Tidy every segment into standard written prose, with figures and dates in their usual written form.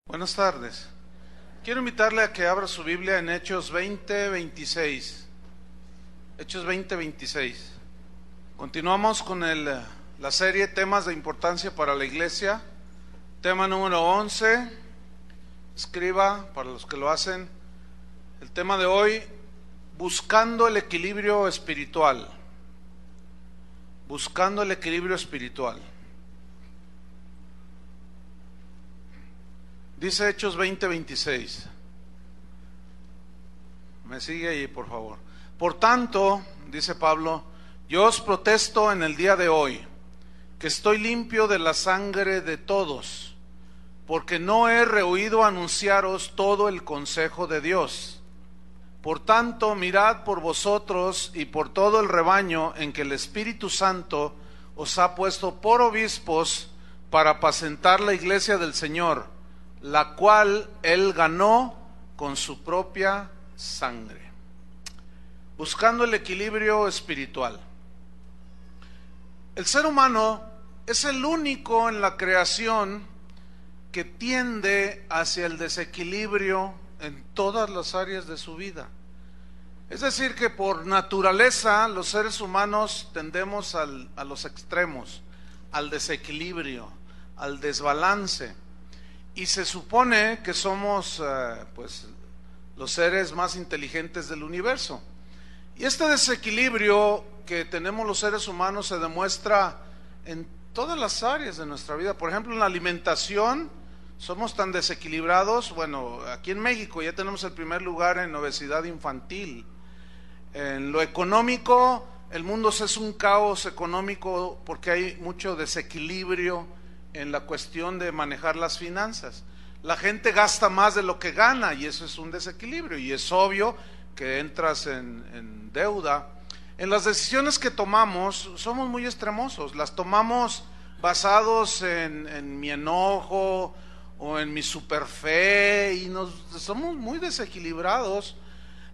Buenas tardes. Quiero invitarle a que abra su Biblia en Hechos 20:26. Hechos 20:26. Continuamos con la serie Temas de Importancia para la Iglesia. Tema número 11. Escriba, para los que lo hacen, el tema de hoy: buscando el equilibrio espiritual. Buscando el equilibrio espiritual. Dice Hechos 20:26. Me sigue ahí, por favor. Por tanto, dice Pablo, yo os protesto en el día de hoy, que estoy limpio de la sangre de todos, porque no he rehuido anunciaros todo el consejo de Dios. Por tanto, mirad por vosotros y por todo el rebaño en que el Espíritu Santo os ha puesto por obispos para apacentar la iglesia del Señor, la cual Él ganó con su propia sangre. Buscando el equilibrio espiritual. El ser humano es el único en la creación que tiende hacia el desequilibrio en todas las áreas de su vida. Es decir, que por naturaleza los seres humanos tendemos a los extremos, al desequilibrio, al desbalance. Y se supone que somos los seres más inteligentes del universo. Y este desequilibrio que tenemos los seres humanos se demuestra en todas las áreas de nuestra vida. Por ejemplo, en la alimentación somos tan desequilibrados. Bueno, aquí en México ya tenemos el primer lugar en obesidad infantil. En lo económico, el mundo es un caos económico porque hay mucho desequilibrio en la cuestión de manejar las finanzas. La gente gasta más de lo que gana y eso es un desequilibrio, y es obvio que entras en deuda. En las decisiones que tomamos somos muy extremosos, las tomamos basados en mi enojo o en mi superfe, y somos muy desequilibrados.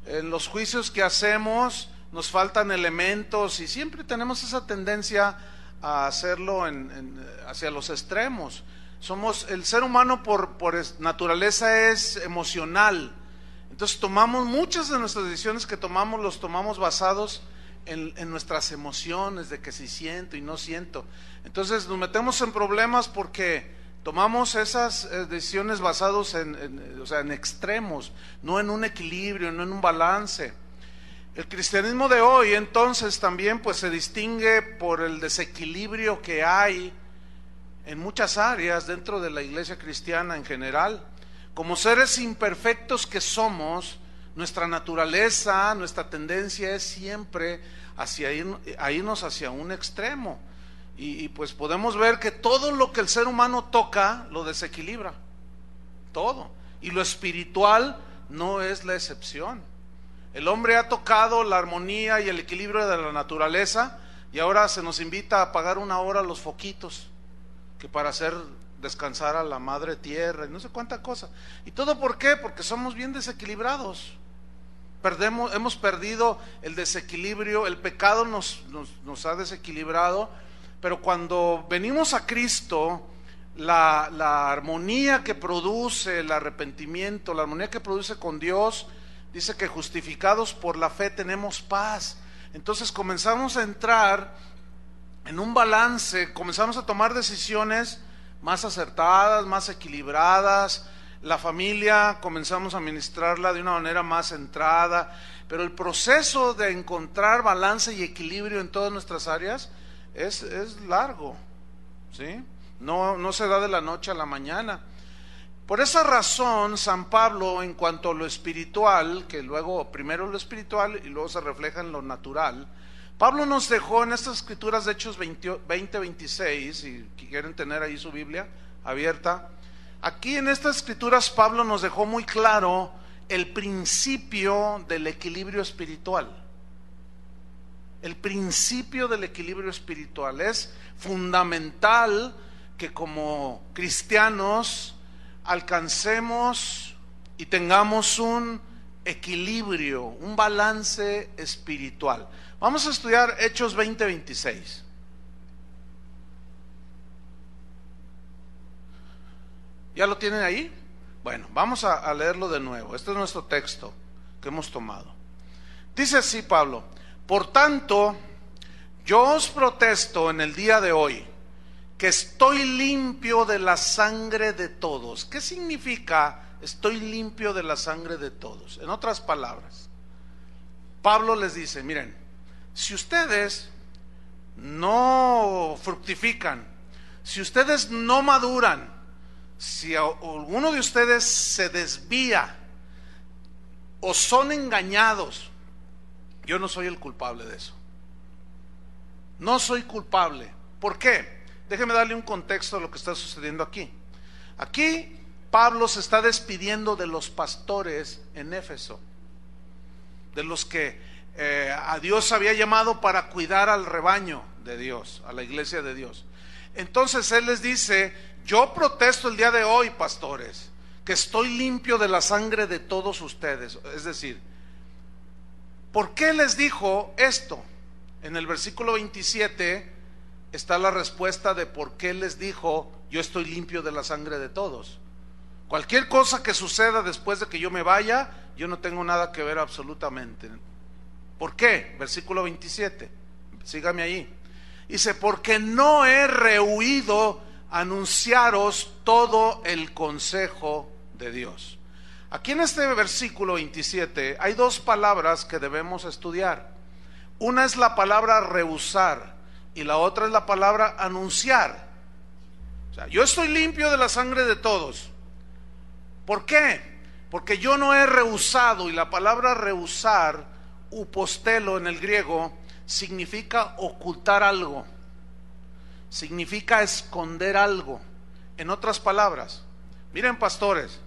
En los juicios que hacemos nos faltan elementos y siempre tenemos esa tendencia a hacerlo hacia los extremos. El ser humano por naturaleza es emocional. Entonces tomamos muchas de nuestras decisiones que tomamos, los tomamos basados en nuestras emociones, de que si siento y no siento. Entonces nos metemos en problemas porque tomamos esas decisiones basados en extremos, no en un equilibrio, no en un balance. El cristianismo de hoy entonces también se distingue por el desequilibrio que hay en muchas áreas dentro de la iglesia cristiana en general. Como seres imperfectos que somos, nuestra naturaleza, nuestra tendencia es siempre a irnos hacia un extremo. Y podemos ver que todo lo que el ser humano toca lo desequilibra, todo. Y lo espiritual no es la excepción. El hombre ha tocado la armonía y el equilibrio de la naturaleza, y ahora se nos invita a apagar una hora los foquitos, que para hacer descansar a la madre tierra y no sé cuánta cosa. ¿Y todo por qué? Porque somos bien desequilibrados. Hemos perdido el desequilibrio, el pecado nos ha desequilibrado, pero cuando venimos a Cristo, la armonía que produce el arrepentimiento, la armonía que produce con Dios, dice que justificados por la fe tenemos paz. Entonces comenzamos a entrar en un balance, comenzamos a tomar decisiones más acertadas, más equilibradas. La familia comenzamos a administrarla de una manera más centrada. Pero el proceso de encontrar balance y equilibrio en todas nuestras áreas es largo, ¿sí? No se da de la noche a la mañana. Por esa razón, San Pablo, en cuanto a lo espiritual, que luego primero lo espiritual y luego se refleja en lo natural, Pablo nos dejó en estas escrituras de Hechos 20:26, si quieren tener ahí su Biblia abierta. Aquí en estas escrituras Pablo nos dejó muy claro el principio del equilibrio espiritual. El principio del equilibrio espiritual es fundamental que como cristianos alcancemos y tengamos un equilibrio, un balance espiritual. Vamos a estudiar Hechos 20:26. ¿Ya lo tienen ahí? Bueno, vamos a leerlo de nuevo. Este es nuestro texto que hemos tomado. Dice así Pablo: por tanto, yo os protesto en el día de hoy que estoy limpio de la sangre de todos. ¿Qué significa estoy limpio de la sangre de todos? En otras palabras, Pablo les dice: miren, si ustedes no fructifican, si ustedes no maduran, si alguno de ustedes se desvía o son engañados, yo no soy el culpable de eso. No soy culpable. ¿Por qué? Déjeme darle un contexto a lo que está sucediendo aquí. Aquí Pablo se está despidiendo de los pastores en Éfeso, de los que a Dios había llamado para cuidar al rebaño de Dios, a la iglesia de Dios. Entonces él les dice: yo protesto el día de hoy, pastores, que estoy limpio de la sangre de todos ustedes. Es decir, ¿por qué les dijo esto? En el versículo 27 está la respuesta de por qué les dijo: yo estoy limpio de la sangre de todos. Cualquier cosa que suceda después de que yo me vaya, yo no tengo nada que ver absolutamente. ¿Por qué? Versículo 27, sígame ahí. Dice: porque no he rehuido anunciaros todo el consejo de Dios. Aquí en este versículo 27 hay dos palabras que debemos estudiar. Una es la palabra rehusar y la otra es la palabra anunciar. O sea, yo estoy limpio de la sangre de todos. ¿Por qué? Porque yo no he rehusado, y la palabra rehusar, upostelo en el griego, significa ocultar algo, significa esconder algo. En otras palabras, miren, pastores,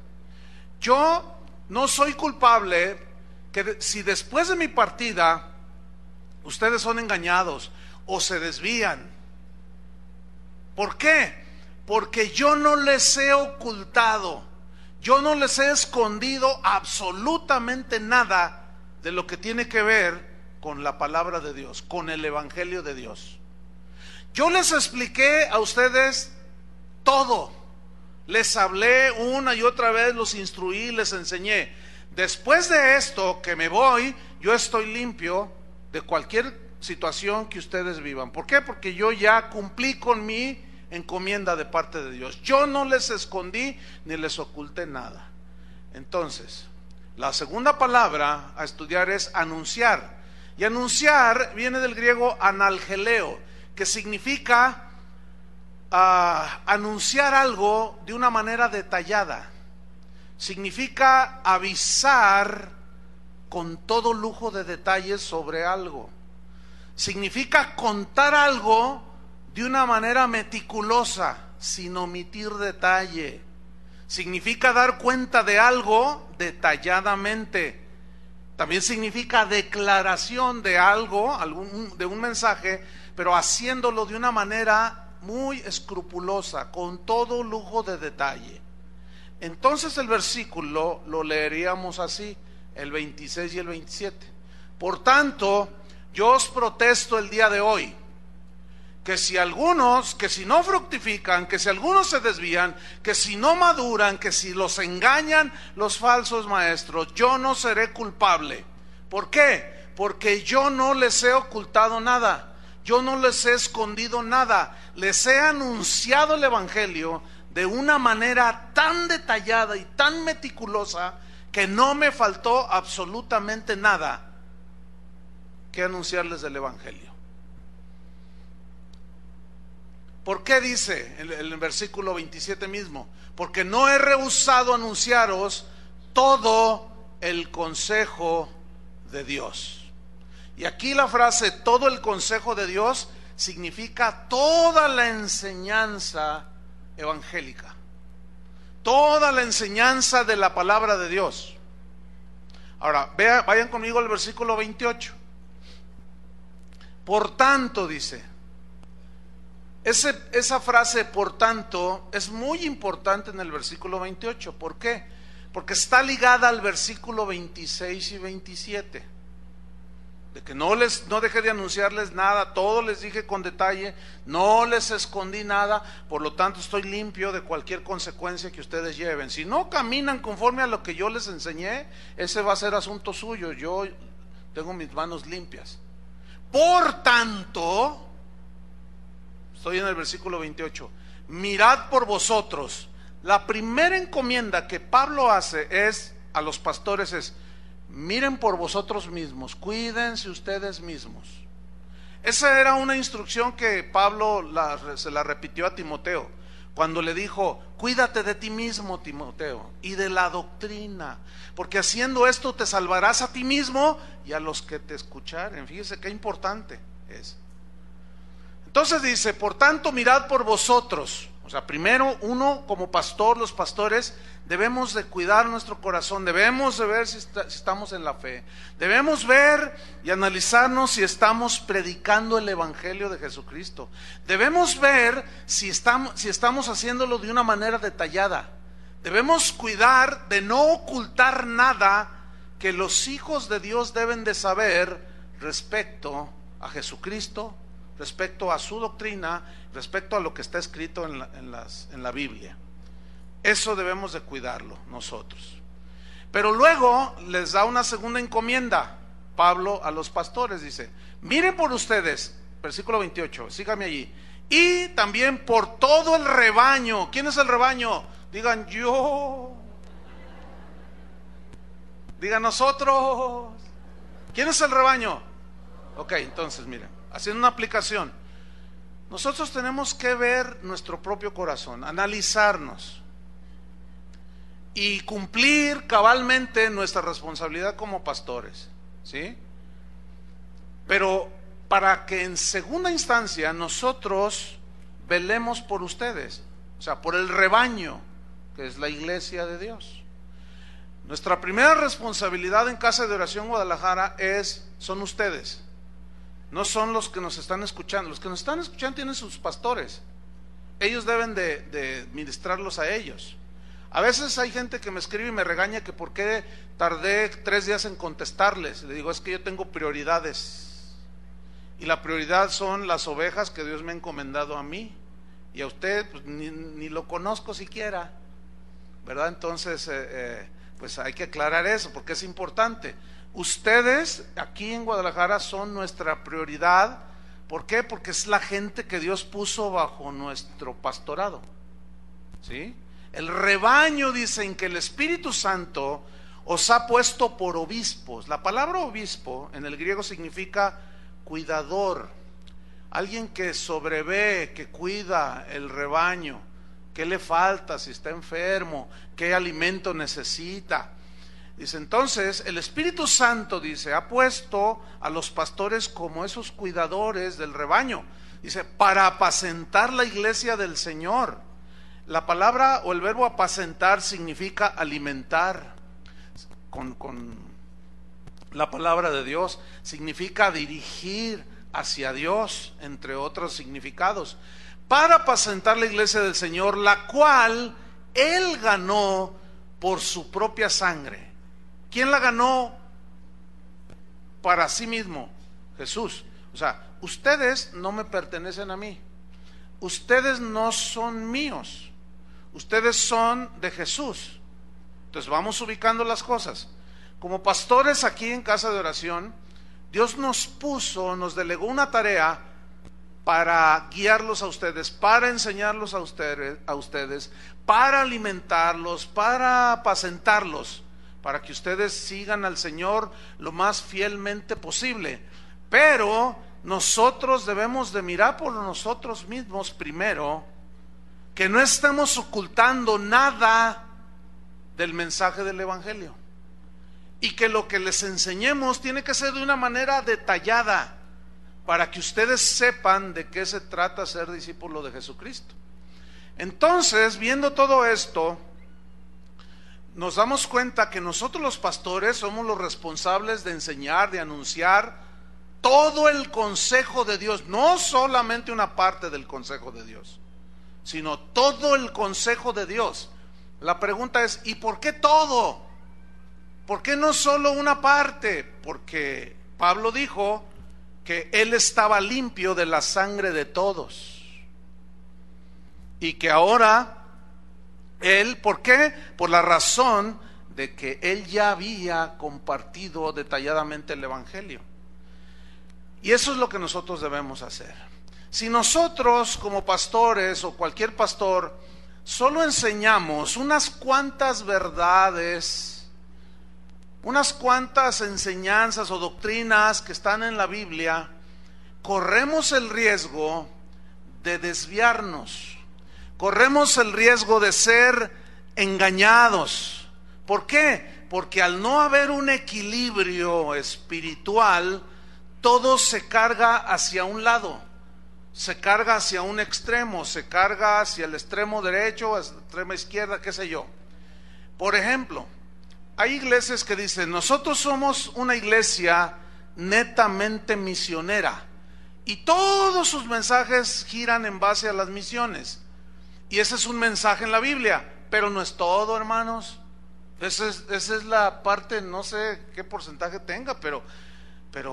yo no soy culpable que si después de mi partida ustedes son engañados o se desvían. ¿Por qué? Porque yo no les he ocultado, yo no les he escondido absolutamente nada de lo que tiene que ver con la palabra de Dios, con el evangelio de Dios. Yo les expliqué a ustedes todo, les hablé una y otra vez, los instruí, les enseñé. Después de esto que me voy, yo estoy limpio de cualquier situación que ustedes vivan. ¿Por qué? Porque yo ya cumplí con mi encomienda de parte de Dios. Yo no les escondí ni les oculté nada. Entonces, la segunda palabra a estudiar es anunciar. Y anunciar viene del griego analgeleo, que significa anunciar algo de una manera detallada. Significa avisar con todo lujo de detalles sobre algo. Significa contar algo de una manera meticulosa, sin omitir detalle. Significa dar cuenta de algo detalladamente. También significa declaración de algo, de un mensaje, pero haciéndolo de una manera muy escrupulosa, con todo lujo de detalle. Entonces el versículo lo leeríamos así, el 26 y el 27. Por tanto, yo os protesto el día de hoy, que si no fructifican, que si algunos se desvían, que si no maduran, que si los engañan los falsos maestros, yo no seré culpable. ¿Por qué? Porque yo no les he ocultado nada, yo no les he escondido nada, les he anunciado el evangelio de una manera tan detallada y tan meticulosa que no me faltó absolutamente nada que anunciarles del evangelio. ¿Por qué dice el versículo 27 mismo? Porque no he rehusado anunciaros todo el consejo de Dios. Y aquí la frase todo el consejo de Dios significa toda la enseñanza evangélica, toda la enseñanza de la palabra de Dios. Ahora, vayan conmigo al versículo 28. Por tanto, dice, esa frase por tanto es muy importante en el versículo 28. ¿Por qué? Porque está ligada al versículo 26 y 27. de que no dejé de anunciarles nada, todo les dije con detalle, no les escondí nada, por lo tanto estoy limpio de cualquier consecuencia que ustedes lleven. Si no caminan conforme a lo que yo les enseñé, ese va a ser asunto suyo, yo tengo mis manos limpias. Por tanto, estoy en el versículo 28, mirad por vosotros. La primera encomienda que Pablo hace a los pastores es: miren por vosotros mismos, cuídense ustedes mismos. Esa era una instrucción que Pablo se la repitió a Timoteo, cuando le dijo: cuídate de ti mismo, Timoteo, y de la doctrina, porque haciendo esto te salvarás a ti mismo y a los que te escucharen. Fíjese qué importante es. Entonces dice: por tanto, mirad por vosotros. O sea, primero, uno como pastor, los pastores debemos de cuidar nuestro corazón, debemos de ver si estamos en la fe, debemos ver y analizarnos si estamos predicando el evangelio de Jesucristo, debemos ver si estamos haciéndolo de una manera detallada, debemos cuidar de no ocultar nada que los hijos de Dios deben de saber respecto a Jesucristo, respecto a su doctrina, respecto a lo que está escrito en la Biblia. Eso debemos de cuidarlo nosotros. Pero luego les da una segunda encomienda Pablo a los pastores, dice: miren por ustedes, versículo 28, síganme allí, y también por todo el rebaño. ¿Quién es el rebaño? Digan yo, digan nosotros. ¿Quién es el rebaño? Ok, entonces miren, haciendo una aplicación, nosotros tenemos que ver nuestro propio corazón, analizarnos y cumplir cabalmente nuestra responsabilidad como pastores, ¿sí? Pero para que en segunda instancia nosotros velemos por ustedes, o sea, por el rebaño, que es la iglesia de Dios. Nuestra primera responsabilidad en Casa de Oración Guadalajara son ustedes. No son los que nos están escuchando. Los que nos están escuchando tienen sus pastores. Ellos deben de ministrarlos a ellos. A veces hay gente que me escribe y me regaña que por qué tardé 3 días en contestarles. Le digo: es que yo tengo prioridades. Y la prioridad son las ovejas que Dios me ha encomendado a mí. Y a usted pues, ni lo conozco siquiera, ¿verdad? Entonces pues hay que aclarar eso porque es importante. Ustedes aquí en Guadalajara son nuestra prioridad. ¿Por qué? Porque es la gente que Dios puso bajo nuestro pastorado, ¿sí? El rebaño, dicen que el Espíritu Santo os ha puesto por obispos. La palabra obispo en el griego significa cuidador, alguien que sobrevé, que cuida el rebaño, qué le falta, si está enfermo, qué alimento necesita. Dice, entonces el Espíritu Santo, dice, ha puesto a los pastores como esos cuidadores del rebaño. Dice, para apacentar la iglesia del Señor. La palabra o el verbo apacentar significa alimentar. Con la palabra de Dios significa dirigir hacia Dios, entre otros significados. Para apacentar la iglesia del Señor, la cual Él ganó por su propia sangre. ¿Quién la ganó para sí mismo? Jesús. O sea, ustedes no me pertenecen a mí. Ustedes no son míos. Ustedes son de Jesús. Entonces vamos ubicando las cosas. Como pastores aquí en Casa de Oración, Dios nos delegó una tarea para guiarlos a ustedes, para enseñarlos a ustedes, para alimentarlos, para apacentarlos, para que ustedes sigan al Señor lo más fielmente posible. Pero nosotros debemos de mirar por nosotros mismos primero, que no estemos ocultando nada del mensaje del Evangelio, y que lo que les enseñemos tiene que ser de una manera detallada, para que ustedes sepan de qué se trata ser discípulo de Jesucristo. Entonces, viendo todo esto, nos damos cuenta que nosotros los pastores somos los responsables de enseñar, de anunciar todo el consejo de Dios, no solamente una parte del consejo de Dios, sino todo el consejo de Dios. La pregunta es, ¿y por qué todo? ¿Por qué no solo una parte? Porque Pablo dijo que él estaba limpio de la sangre de todos. Y que ahora él, ¿por qué? Por la razón de que él ya había compartido detalladamente el Evangelio. Y eso es lo que nosotros debemos hacer. Si nosotros como pastores o cualquier pastor solo enseñamos unas cuantas verdades, unas cuantas enseñanzas o doctrinas que están en la Biblia, corremos el riesgo de desviarnos, corremos el riesgo de ser engañados. ¿Por qué? Porque al no haber un equilibrio espiritual, todo se carga hacia un lado, se carga hacia un extremo, se carga hacia el extremo derecho, hacia la extrema izquierda, qué sé yo. Por ejemplo, hay iglesias que dicen, nosotros somos una iglesia netamente misionera, y todos sus mensajes giran en base a las misiones, y ese es un mensaje en la Biblia, pero no es todo, hermanos. Esa es la parte, no sé qué porcentaje tenga, pero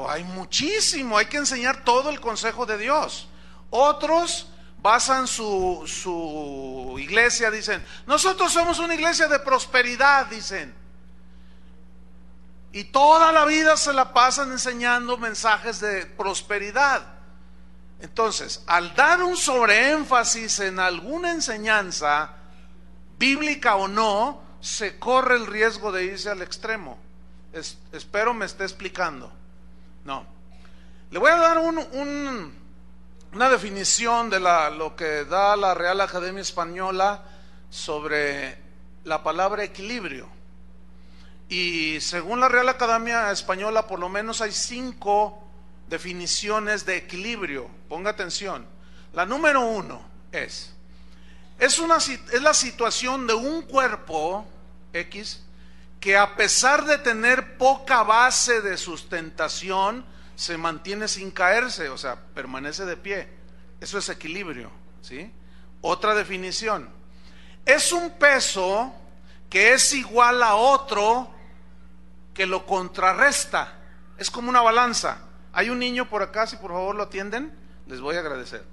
hay muchísimo. Hay que enseñar todo el consejo de Dios. Otros basan su iglesia, dicen, nosotros somos una iglesia de prosperidad, dicen, y toda la vida se la pasan enseñando mensajes de prosperidad. Entonces, al dar un sobreénfasis en alguna enseñanza, bíblica o no, se corre el riesgo de irse al extremo. Espero me esté explicando. No. Le voy a dar una definición de lo que da la Real Academia Española sobre la palabra equilibrio. Y según la Real Academia Española, por lo menos hay 5 definiciones de equilibrio. Ponga atención. La número 1 es la situación de un cuerpo X que, a pesar de tener poca base de sustentación, se mantiene sin caerse, o sea, permanece de pie. Eso es equilibrio, ¿sí? Otra definición: es un peso que es igual a otro que lo contrarresta. Es como una balanza. Hay un niño por acá, si por favor lo atienden, les voy a agradecer.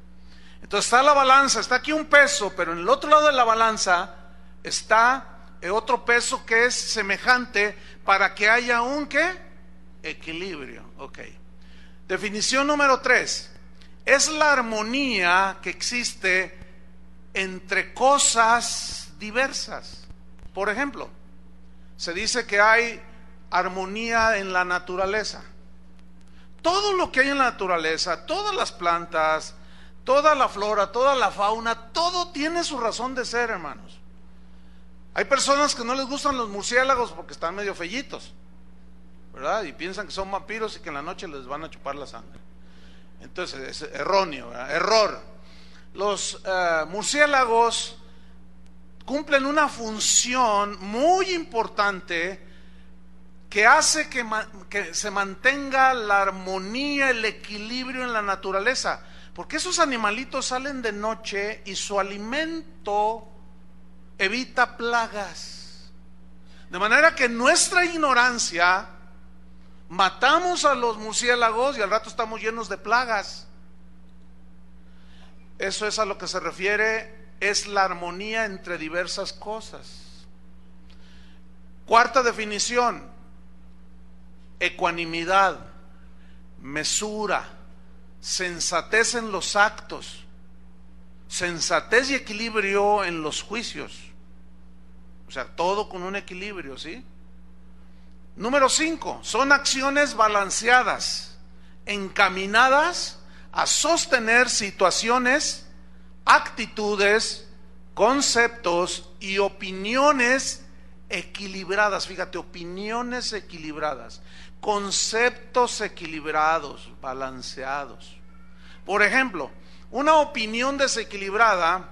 Entonces está la balanza, está aquí un peso, pero en el otro lado de la balanza está otro peso que es semejante, para que haya un ¿qué? Equilibrio. Ok. Definición número 3: es la armonía que existe entre cosas diversas. Por ejemplo, se dice que hay armonía en la naturaleza. Todo lo que hay en la naturaleza, todas las plantas, toda la flora, toda la fauna, todo tiene su razón de ser, hermanos. Hay personas que no les gustan los murciélagos porque están medio fellitos, ¿verdad? Y piensan que son vampiros y que en la noche les van a chupar la sangre. Entonces es erróneo, ¿verdad? Error. Los murciélagos cumplen una función muy importante que hace que se mantenga la armonía, el equilibrio en la naturaleza, porque esos animalitos salen de noche y su alimento evita plagas, de manera que en nuestra ignorancia matamos a los murciélagos y al rato estamos llenos de plagas. Eso es a lo que se refiere, es la armonía entre diversas cosas. Cuarta definición: ecuanimidad, mesura, sensatez en los actos, sensatez y equilibrio en los juicios. O sea, todo con un equilibrio, ¿sí? Número 5, son acciones balanceadas, encaminadas a sostener situaciones, actitudes, conceptos y opiniones equilibradas. Fíjate, opiniones equilibradas, conceptos equilibrados, balanceados. Por ejemplo, una opinión desequilibrada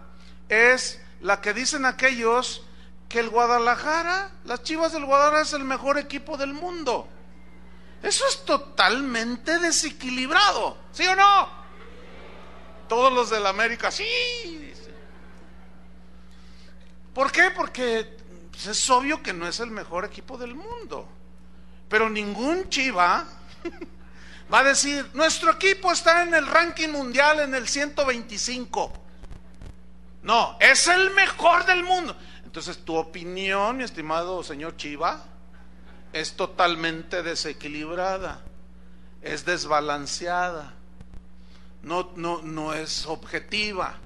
es la que dicen aquellos que el Guadalajara, las Chivas del Guadalajara, es el mejor equipo del mundo. Eso es totalmente desequilibrado, ¿sí o no? Todos los del América, sí. ¿Por qué? Porque es obvio que no es el mejor equipo del mundo. Pero ningún Chiva Va a decir, nuestro equipo está en el ranking mundial en el 125. No, es el mejor del mundo. Entonces tu opinión, mi estimado señor Chiva, es totalmente desequilibrada, es desbalanceada, no es objetiva.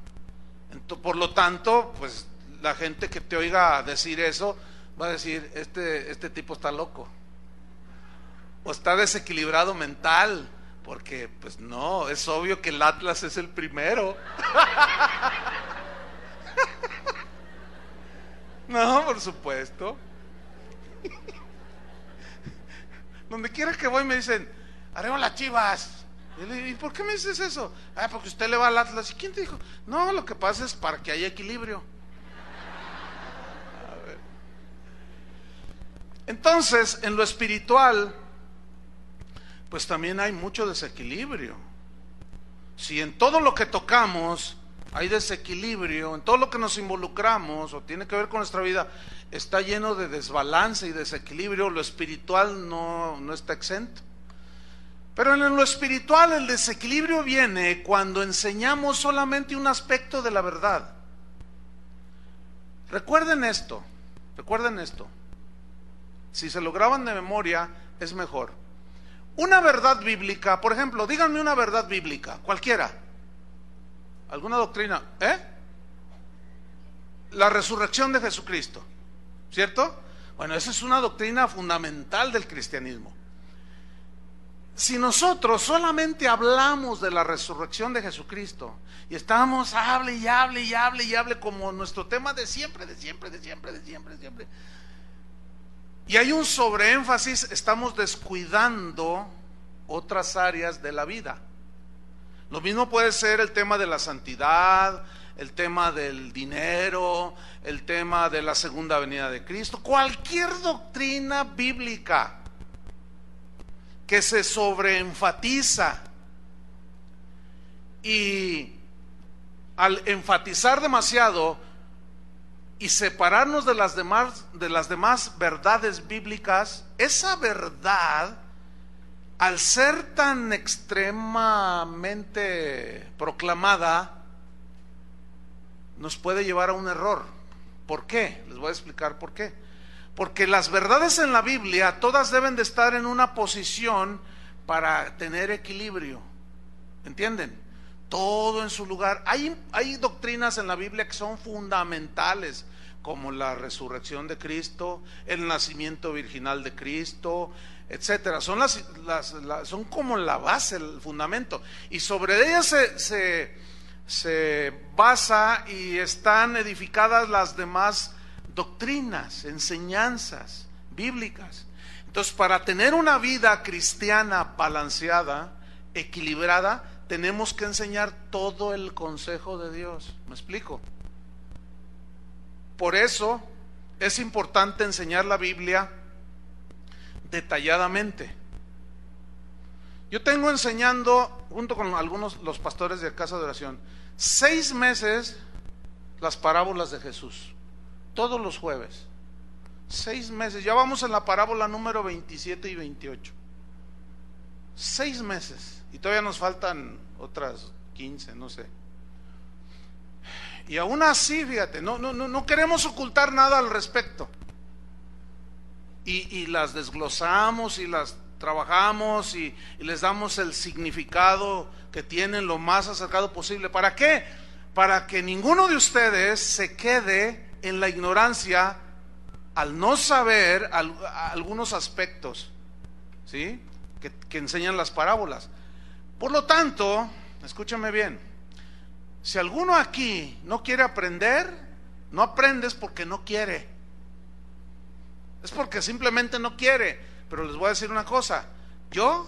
Por lo tanto, pues la gente que te oiga decir eso va a decir, este tipo está loco o está desequilibrado mental, porque pues no, es obvio que el Atlas es el primero. No, por supuesto. Donde quiera que voy me dicen, haremos las Chivas. ¿Y por qué me dices eso? Ah, porque usted le va al Atlas. ¿Y quién te dijo? No, lo que pasa es para que haya equilibrio. A ver. Entonces, en lo espiritual, pues también hay mucho desequilibrio. Si en todo lo que tocamos hay desequilibrio, en todo lo que nos involucramos o tiene que ver con nuestra vida, está lleno de desbalance y desequilibrio, lo espiritual no está exento. Pero en lo espiritual el desequilibrio viene cuando enseñamos solamente un aspecto de la verdad. Recuerden esto. Si se lo graban de memoria, es mejor. Una verdad bíblica, por ejemplo, díganme una verdad bíblica, cualquiera. ¿Alguna doctrina? La resurrección de Jesucristo, ¿cierto? Bueno, esa es una doctrina fundamental del cristianismo. Si nosotros solamente hablamos de la resurrección de Jesucristo y estamos hable y hable como nuestro tema de siempre, y hay un sobreénfasis, estamos descuidando otras áreas de la vida. Lo mismo puede ser el tema de la santidad, el tema del dinero, el tema de la segunda venida de Cristo, cualquier doctrina bíblica que se sobreenfatiza, y al enfatizar demasiado y separarnos de las demás verdades bíblicas, esa verdad, al ser tan extremadamente proclamada, nos puede llevar a un error. ¿Por qué? Les voy a explicar por qué. Porque las verdades en la Biblia todas deben de estar en una posición para tener equilibrio. ¿Entienden? Todo en su lugar. Hay doctrinas en la Biblia que son fundamentales, como la resurrección de Cristo, el nacimiento virginal de Cristo, etcétera. Son como la base, el fundamento. Y sobre ellas se basa y están edificadas las demás doctrinas, enseñanzas bíblicas. Entonces, para tener una vida cristiana balanceada, equilibrada, tenemos que enseñar todo el consejo de Dios. ¿Me explico? Por eso es importante enseñar la Biblia detalladamente. Yo tengo enseñando, junto con los pastores de Casa de Oración, 6 meses las parábolas de Jesús, todos los jueves. 6 meses, ya vamos en la parábola número 27 y 28. 6 meses, y todavía nos faltan otras 15, no sé. Y aún así, fíjate, no queremos ocultar nada al respecto. Y las desglosamos y las trabajamos y les damos el significado que tienen lo más acercado posible. ¿Para qué? Para que ninguno de ustedes se quede en la ignorancia al no saber algunos aspectos, ¿sí? que enseñan las parábolas. Por lo tanto, escúchame bien, si alguno aquí no quiere aprender, no aprendes porque no quiere, es porque simplemente no quiere. Pero les voy a decir una cosa, yo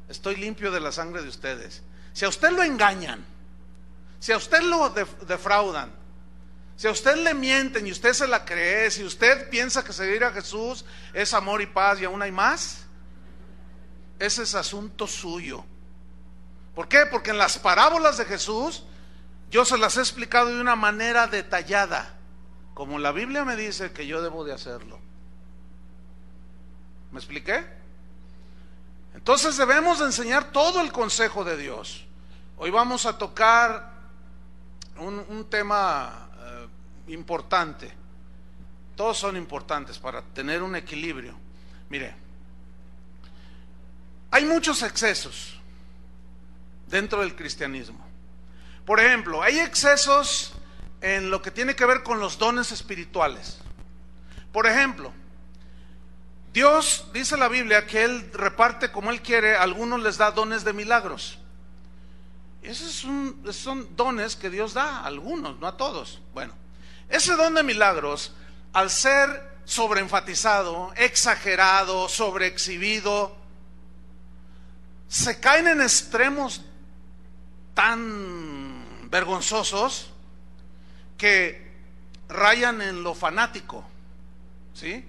estoy limpio de la sangre de ustedes. Si a usted lo engañan, si a usted lo defraudan, si a usted le mienten y usted se la cree, si usted piensa que seguir a Jesús es amor y paz y aún hay más, ese es asunto suyo. ¿Por qué? Porque en las parábolas de Jesús yo se las he explicado de una manera detallada, como la Biblia me dice que yo debo de hacerlo. ¿Me expliqué? Entonces debemos de enseñar todo el consejo de Dios. Hoy vamos a tocar un tema importante. Todos son importantes para tener un equilibrio. Mire, hay muchos excesos dentro del cristianismo. Por ejemplo, hay excesos en lo que tiene que ver con los dones espirituales. Por ejemplo, Dios, dice la Biblia, que Él reparte como Él quiere. A algunos les da dones de milagros. Esos son dones que Dios da a algunos, no a todos. Bueno, ese don de milagros, al ser sobreenfatizado, exagerado, sobreexhibido, se caen en extremos tan vergonzosos que rayan en lo fanático, ¿sí?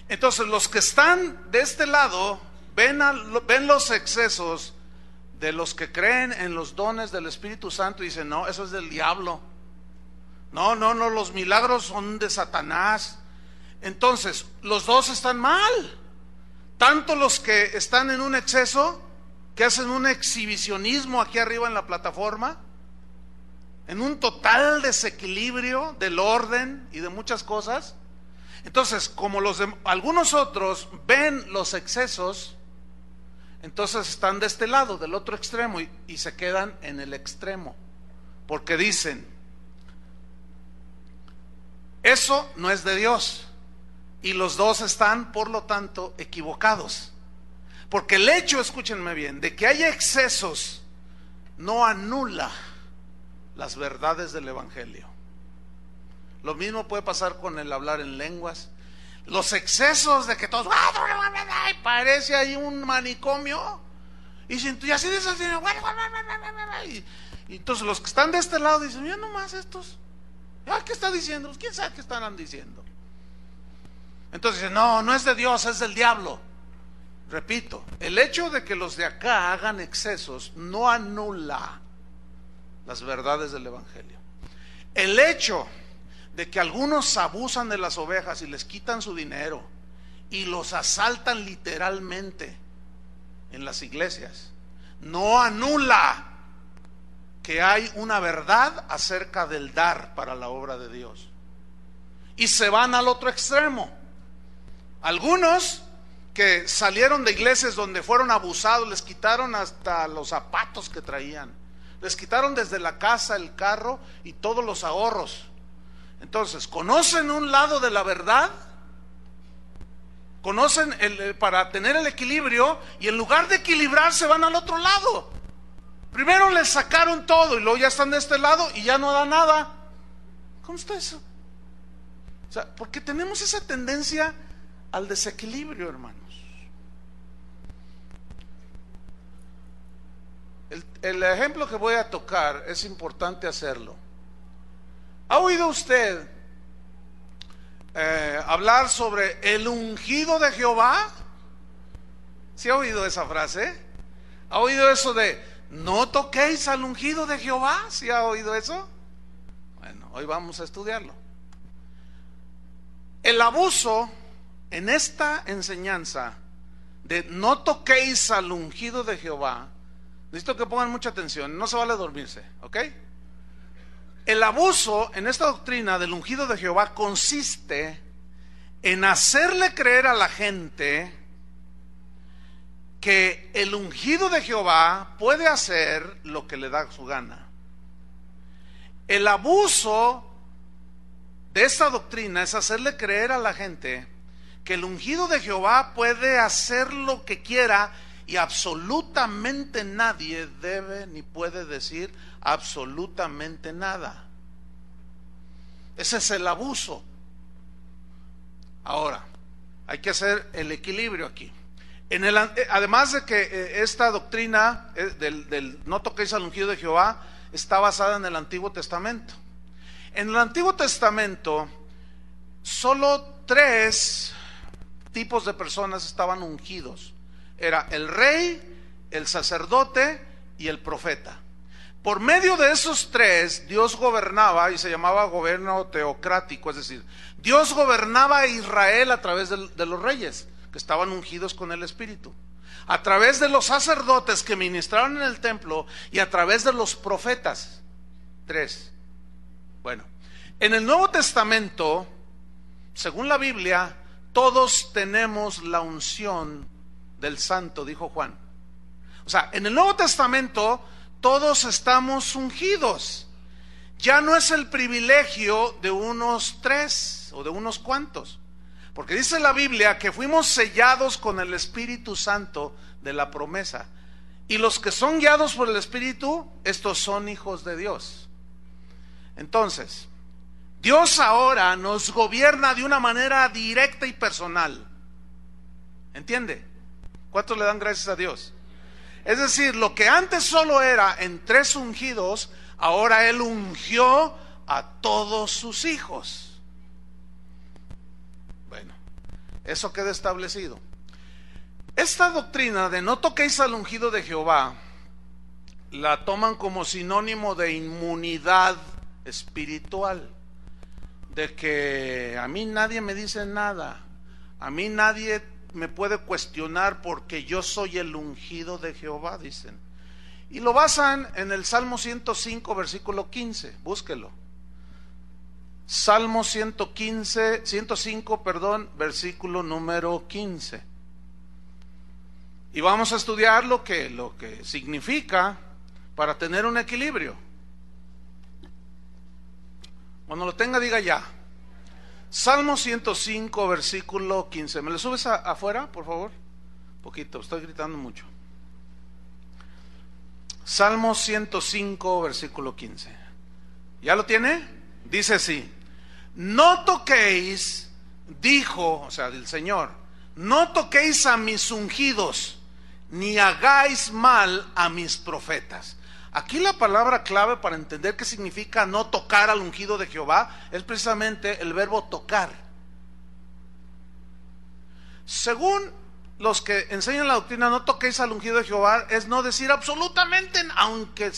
Entonces los que están de este lado ven los excesos de los que creen en los dones del Espíritu Santo y dicen: no, eso es del diablo. No, los milagros son de Satanás. Entonces los dos están mal. Tanto los que están en un exceso, que hacen un exhibicionismo aquí arriba en la plataforma, en un total desequilibrio del orden y de muchas cosas. Entonces, como algunos otros ven los excesos, entonces están de este lado, del otro extremo, y se quedan en el extremo, porque dicen: eso no es de Dios. Y los dos están, por lo tanto, equivocados. Porque el hecho, escúchenme bien, de que haya excesos no anula las verdades del Evangelio. Lo mismo puede pasar con el hablar en lenguas. Los excesos de que todos parece ahí un manicomio, y así dice, y entonces los que están de este lado dicen: mira nomás estos, ¿qué está diciendo? ¿Quién sabe qué estarán diciendo? Entonces dicen: no es de Dios, es del diablo. Repito, el hecho de que los de acá hagan excesos no anula las verdades del Evangelio. El hecho de que algunos abusan de las ovejas y les quitan su dinero y los asaltan literalmente en las iglesias no anula que hay una verdad acerca del dar para la obra de Dios. Y se van al otro extremo. Algunos que salieron de iglesias donde fueron abusados, les quitaron hasta los zapatos que traían, les quitaron desde la casa, el carro y todos los ahorros. Entonces, conocen un lado de la verdad, conocen para tener el equilibrio, y en lugar de equilibrarse van al otro lado. Primero les sacaron todo y luego ya están de este lado y ya no da nada. ¿Cómo está eso? O sea, porque tenemos esa tendencia al desequilibrio, hermanos. El ejemplo que voy a tocar es importante hacerlo. ¿Ha oído usted hablar sobre el ungido de Jehová? ¿Sí ha oído esa frase? ¿Ha oído eso de no toquéis al ungido de Jehová? ¿Sí ha oído eso? Bueno, hoy vamos a estudiarlo. El abuso en esta enseñanza de no toquéis al ungido de Jehová, necesito que pongan mucha atención, no se vale dormirse, ¿ok? El abuso en esta doctrina del ungido de Jehová consiste en hacerle creer a la gente que el ungido de Jehová puede hacer lo que le da su gana. El abuso de esta doctrina es hacerle creer a la gente que el ungido de Jehová puede hacer lo que quiera y absolutamente nadie debe ni puede decir absolutamente nada. Ese es el abuso. Ahora, hay que hacer el equilibrio aquí. Además de que esta doctrina del no toquéis al ungido de Jehová está basada en el Antiguo Testamento. En el Antiguo Testamento solo 3 tipos de personas estaban ungidos. Era el rey, el sacerdote y el profeta. Por medio de esos tres, Dios gobernaba y se llamaba gobierno teocrático, es decir, Dios gobernaba a Israel a través de los reyes, que estaban ungidos con el Espíritu, a través de los sacerdotes que ministraron en el templo y a través de los profetas. Tres. Bueno, en el Nuevo Testamento, según la Biblia, todos tenemos la unción del Santo, dijo Juan. O sea, en el Nuevo Testamento todos estamos ungidos. Ya no es el privilegio de unos tres o de unos cuantos, porque dice la Biblia que fuimos sellados con el Espíritu Santo de la promesa. Y los que son guiados por el Espíritu, estos son hijos de Dios. Entonces, Dios ahora nos gobierna de una manera directa y personal. ¿Entiende? ¿Cuántos le dan gracias a Dios? Es decir, lo que antes solo era en tres ungidos, ahora Él ungió a todos sus hijos. Bueno, eso queda establecido. Esta doctrina de no toquéis al ungido de Jehová, la toman como sinónimo de inmunidad espiritual. De que a mí nadie me dice nada, a mí nadie me puede cuestionar porque yo soy el ungido de Jehová, dicen. Y lo basan en el Salmo 105, versículo 15, búsquelo. Salmo 105, versículo número 15. Y vamos a estudiar lo que significa para tener un equilibrio. Cuando lo tenga, diga ya. Salmo 105, versículo 15. ¿Me lo subes afuera, por favor? Poquito, estoy gritando mucho. Salmo 105, versículo 15. ¿Ya lo tiene? Dice así: no toquéis, dijo, o sea, del Señor, no toquéis a mis ungidos, ni hagáis mal a mis profetas. Aquí la palabra clave para entender qué significa no tocar al ungido de Jehová es precisamente el verbo tocar. Según los que enseñan la doctrina, no toquéis al ungido de Jehová es no decir absolutamente, aunque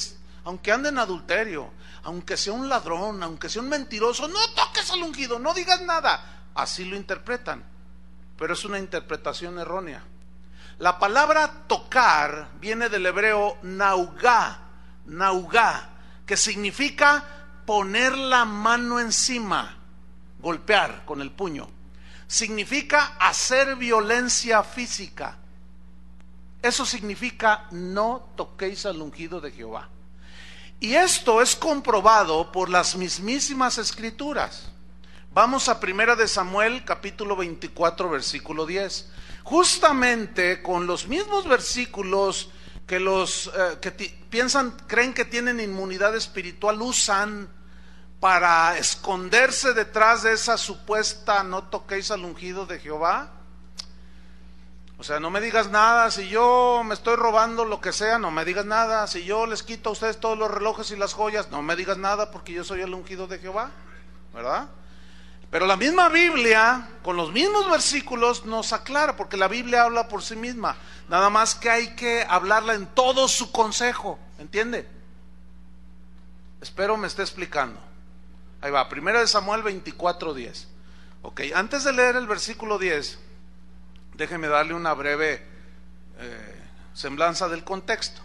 ande en adulterio, aunque sea un ladrón, aunque sea un mentiroso, no toques al ungido, no digas nada. Así lo interpretan, pero es una interpretación errónea. La palabra tocar viene del hebreo naugá, que significa poner la mano encima, golpear con el puño. Significa hacer violencia física. Eso significa no toquéis al ungido de Jehová. Y esto es comprobado por las mismísimas escrituras. Vamos a 1 de Samuel, capítulo 24, versículo 10. Justamente con los mismos versículos que los creen que tienen inmunidad espiritual usan para esconderse detrás de esa supuesta no toquéis al ungido de Jehová. O sea, no me digas nada, si yo me estoy robando lo que sea, no me digas nada, si yo les quito a ustedes todos los relojes y las joyas, no me digas nada porque yo soy el ungido de Jehová, ¿verdad? Pero la misma Biblia, con los mismos versículos, nos aclara, porque la Biblia habla por sí misma. Nada más que hay que hablarla en todo su consejo, ¿entiende? Espero me esté explicando. Ahí va, 1 de Samuel 24, 10. Ok, antes de leer el versículo 10, déjeme darle una breve semblanza del contexto.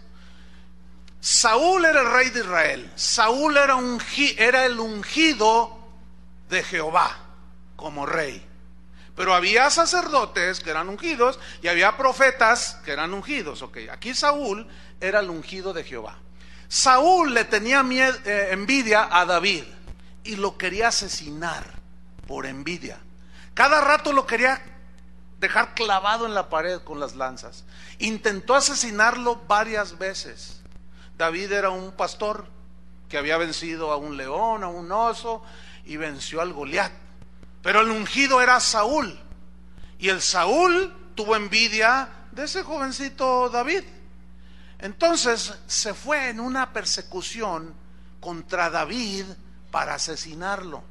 Saúl era el rey de Israel. Saúl era el ungido de Jehová como rey. Pero había sacerdotes que eran ungidos y había profetas que eran ungidos. Okay. Aquí Saúl era el ungido de Jehová. Saúl le tenía envidia a David y lo quería asesinar por envidia. Cada rato lo quería dejar clavado en la pared con las lanzas. Intentó asesinarlo varias veces. David era un pastor que había vencido a un león, a un oso, y venció al Goliat. Pero el ungido era Saúl, y el Saúl tuvo envidia de ese jovencito David. Entonces se fue en una persecución contra David para asesinarlo.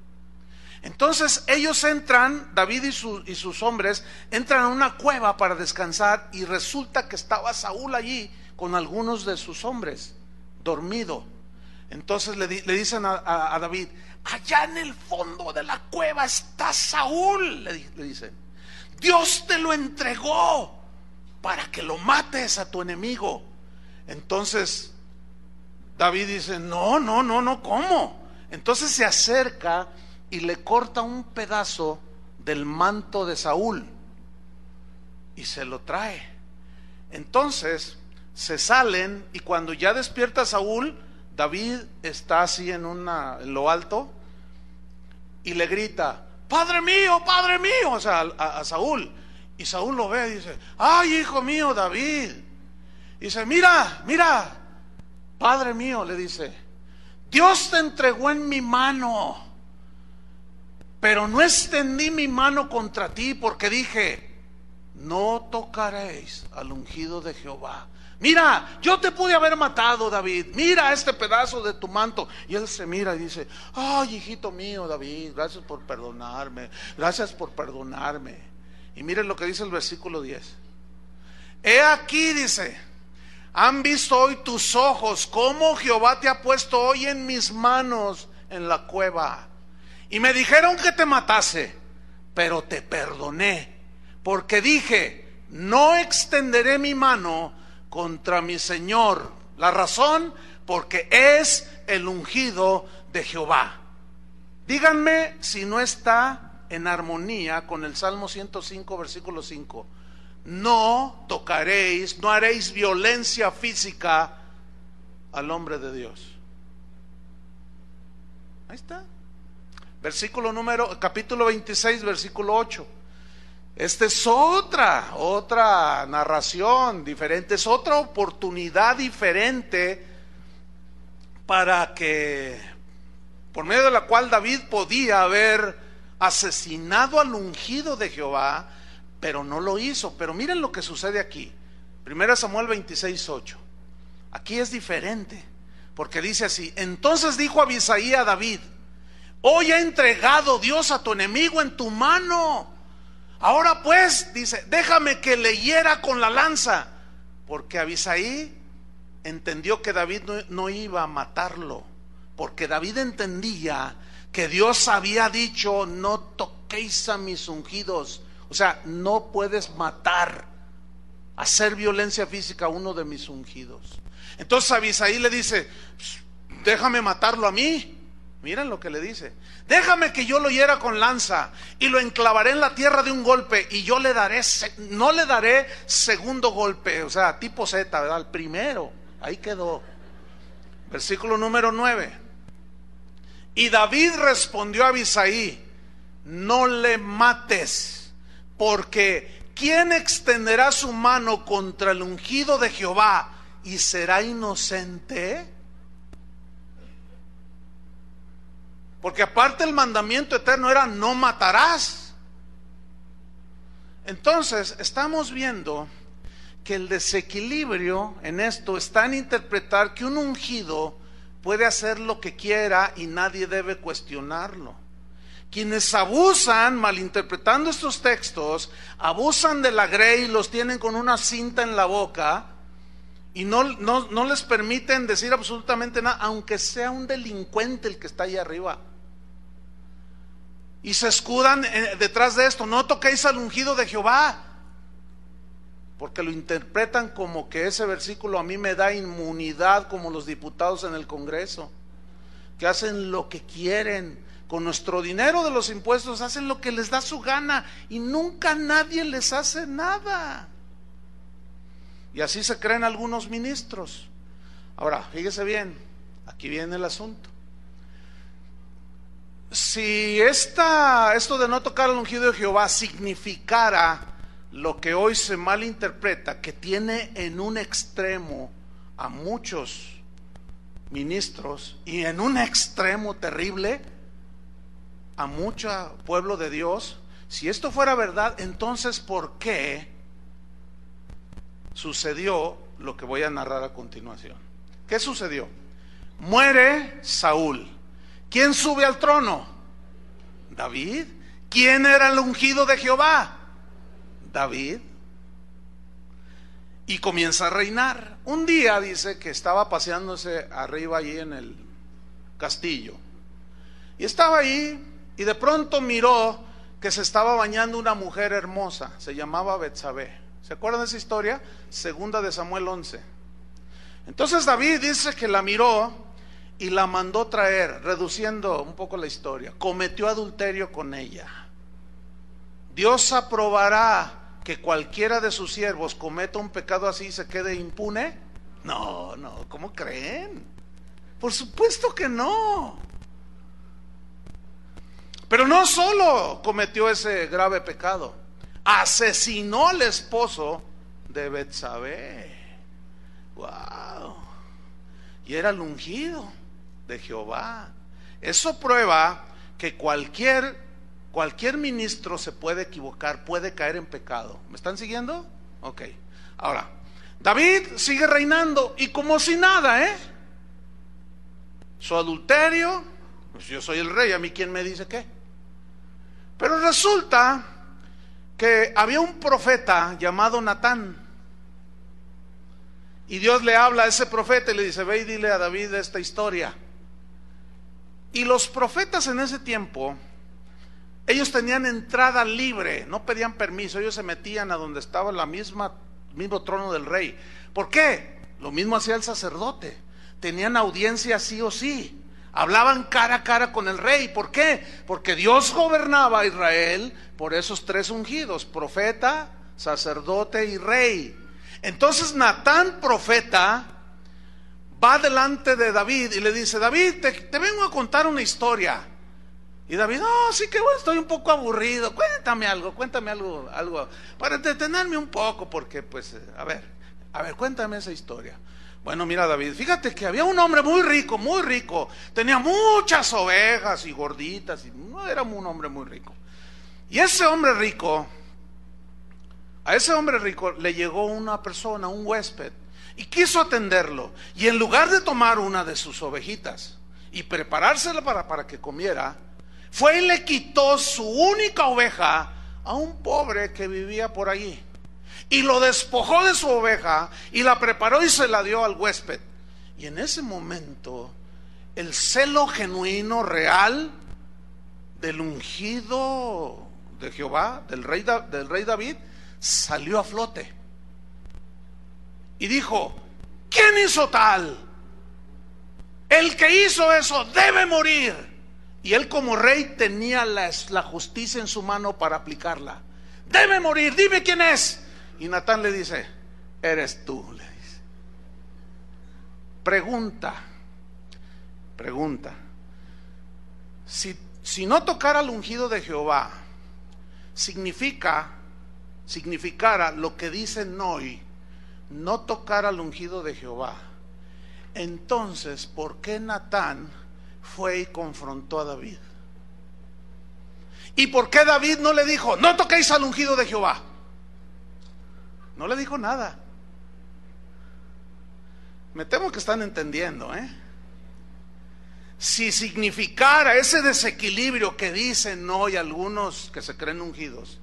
Entonces ellos entran, David y sus hombres entran a una cueva para descansar, y resulta que estaba Saúl allí con algunos de sus hombres, dormido, Entonces le dicen a David: allá en el fondo de la cueva está Saúl, le dicen. Dios te lo entregó para que lo mates a tu enemigo. Entonces David dice: no, ¿cómo? Entonces se acerca y le corta un pedazo del manto de Saúl y se lo trae. Entonces se salen, y cuando ya despierta Saúl, David está así en lo alto y le grita: Padre mío, o sea, a Saúl. Y Saúl lo ve y dice: ay, hijo mío, David. Y dice: mira, Padre mío, le dice, Dios te entregó en mi mano, pero no extendí mi mano contra ti, porque dije: no tocaréis al ungido de Jehová. Mira, yo te pude haber matado, David. Mira este pedazo de tu manto. Y él se mira y dice: ay, hijito mío, David, gracias por perdonarme. Y miren lo que dice el versículo 10. He aquí, dice, han visto hoy tus ojos cómo Jehová te ha puesto hoy en mis manos en la cueva. Y me dijeron que te matase, pero te perdoné, porque dije: no extenderé mi mano contra mi Señor. La razón: porque es el ungido de Jehová. Díganme si no está en armonía con el Salmo 105, versículo 5. No tocaréis, no haréis violencia física al hombre de Dios. Ahí está. Capítulo 26, versículo 8. Esta es otra narración diferente, es otra oportunidad diferente para que, por medio de la cual David podía haber asesinado al ungido de Jehová, pero no lo hizo. Pero miren lo que sucede aquí. 1 Samuel 26, 8. Aquí es diferente, porque dice así: entonces dijo Abisai a David: hoy ha entregado Dios a tu enemigo en tu mano. Ahora pues, dice, déjame que le hiera con la lanza. Porque Abisai entendió que David no iba a matarlo, porque David entendía que Dios había dicho: no toquéis a mis ungidos. O sea, no puedes matar, hacer violencia física a uno de mis ungidos. Entonces Abisai le dice: déjame matarlo a mí. Miren lo que le dice: déjame que yo lo hiera con lanza y lo enclavaré en la tierra de un golpe, y yo no le daré segundo golpe. O sea, tipo Z, ¿verdad? El primero. Ahí quedó. Versículo número 9. Y David respondió a Abisai: no le mates, porque ¿quién extenderá su mano contra el ungido de Jehová y será inocente? Porque aparte el mandamiento eterno era: no matarás. Entonces estamos viendo que el desequilibrio en esto está en interpretar que un ungido puede hacer lo que quiera y nadie debe cuestionarlo. Quienes abusan, malinterpretando estos textos, abusan de la grey, los tienen con una cinta en la boca y no les permiten decir absolutamente nada, aunque sea un delincuente el que está ahí arriba. Y se escudan detrás de esto: no toquéis al ungido de Jehová, porque lo interpretan como que ese versículo a mí me da inmunidad, como los diputados en el Congreso, que hacen lo que quieren con nuestro dinero de los impuestos, hacen lo que les da su gana y nunca nadie les hace nada. Y así se creen algunos ministros. Ahora, fíjese bien, aquí viene el asunto. Si esto de no tocar al ungido de Jehová significara lo que hoy se malinterpreta, que tiene en un extremo a muchos ministros y en un extremo terrible a mucho pueblo de Dios, si esto fuera verdad, entonces ¿por qué sucedió lo que voy a narrar a continuación? ¿Qué sucedió? Muere Saúl. ¿Quién sube al trono? David. ¿Quién era el ungido de Jehová? David. Y comienza a reinar. Un día dice que estaba paseándose arriba allí en castillo. Y estaba ahí y de pronto miró que se estaba bañando una mujer hermosa, se llamaba Betsabé. ¿Se acuerdan de esa historia? Segunda de Samuel 11. Entonces David dice que la miró y la mandó traer, reduciendo un poco la historia. Cometió adulterio con ella. ¿Dios aprobará que cualquiera de sus siervos cometa un pecado así y se quede impune? No, ¿cómo creen? Por supuesto que no. Pero no solo cometió ese grave pecado, asesinó al esposo de Betsabé. Wow. Y era el ungido de Jehová. Eso prueba que cualquier ministro se puede equivocar, puede caer en pecado. ¿Me están siguiendo? Ok. Ahora, David sigue reinando y como si nada, su adulterio, pues yo soy el rey, a mí quién me dice qué. Pero resulta que había un profeta llamado Natán, y Dios le habla a ese profeta y le dice: ve y dile a David esta historia. Y los profetas en ese tiempo, ellos tenían entrada libre, no pedían permiso, ellos se metían a donde estaba el mismo trono del rey. ¿Por qué? Lo mismo hacía el sacerdote, tenían audiencia sí o sí, hablaban cara a cara con el rey. ¿Por qué? Porque Dios gobernaba a Israel por esos tres ungidos: profeta, sacerdote y rey. Entonces Natán, profeta, va delante de David y le dice: David, te vengo a contar una historia. Y David: sí que bueno, estoy un poco aburrido, cuéntame algo para entretenerme un poco, porque pues, a ver, cuéntame esa historia. Bueno, mira, David, fíjate que había un hombre muy rico, tenía muchas ovejas y gorditas, y no era un hombre muy rico. Y a ese hombre rico le llegó una persona, un huésped, y quiso atenderlo. Y en lugar de tomar una de sus ovejitas y preparársela para que comiera, fue y le quitó su única oveja a un pobre que vivía por allí, y lo despojó de su oveja y la preparó y se la dio al huésped. Y en ese momento el celo genuino, real, del ungido de Jehová, del rey David, salió a flote y dijo: ¿quién hizo tal? El que hizo eso debe morir. Y él, como rey, tenía la justicia en su mano para aplicarla. Debe morir, dime quién es. Y Natán le dice: eres tú, le dice. Pregunta. Si no tocara al ungido de Jehová significara lo que dicen hoy, no tocar al ungido de Jehová, entonces ¿por qué Natán fue y confrontó a David? ¿Y por qué David no le dijo: no toquéis al ungido de Jehová? No le dijo nada. Me temo que están entendiendo, Si significara ese desequilibrio que dicen hoy algunos que se creen ungidos,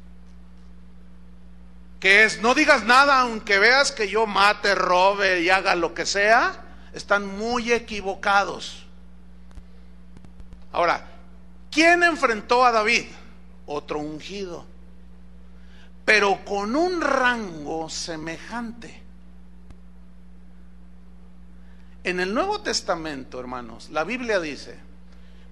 que es: no digas nada aunque veas que yo mate, robe y haga lo que sea, están muy equivocados. Ahora, ¿quién enfrentó a David? Otro ungido, pero con un rango semejante. En el Nuevo Testamento, hermanos, la Biblia dice: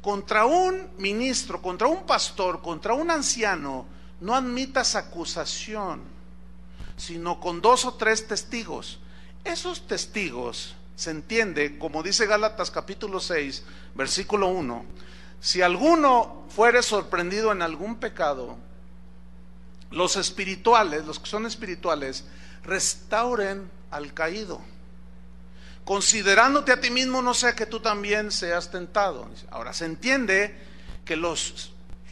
contra un ministro, contra un pastor, contra un anciano, no admitas acusación, sino con 2 o 3 testigos. Esos testigos, se entiende, como dice Gálatas capítulo 6, versículo 1, si alguno fuere sorprendido en algún pecado, los espirituales, los que son espirituales, restauren al caído, considerándote a ti mismo, no sea que tú también seas tentado. Ahora se entiende que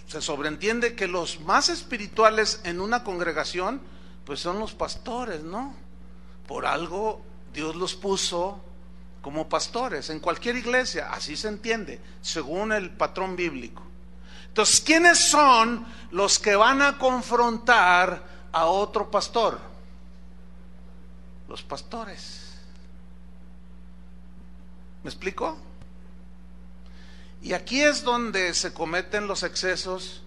se sobreentiende que los más espirituales en una congregación, pues son los pastores, ¿no? Por algo Dios los puso como pastores en cualquier iglesia, así se entiende, según el patrón bíblico. Entonces, ¿quiénes son los que van a confrontar a otro pastor? Los pastores. ¿Me explico? Y aquí es donde se cometen los excesos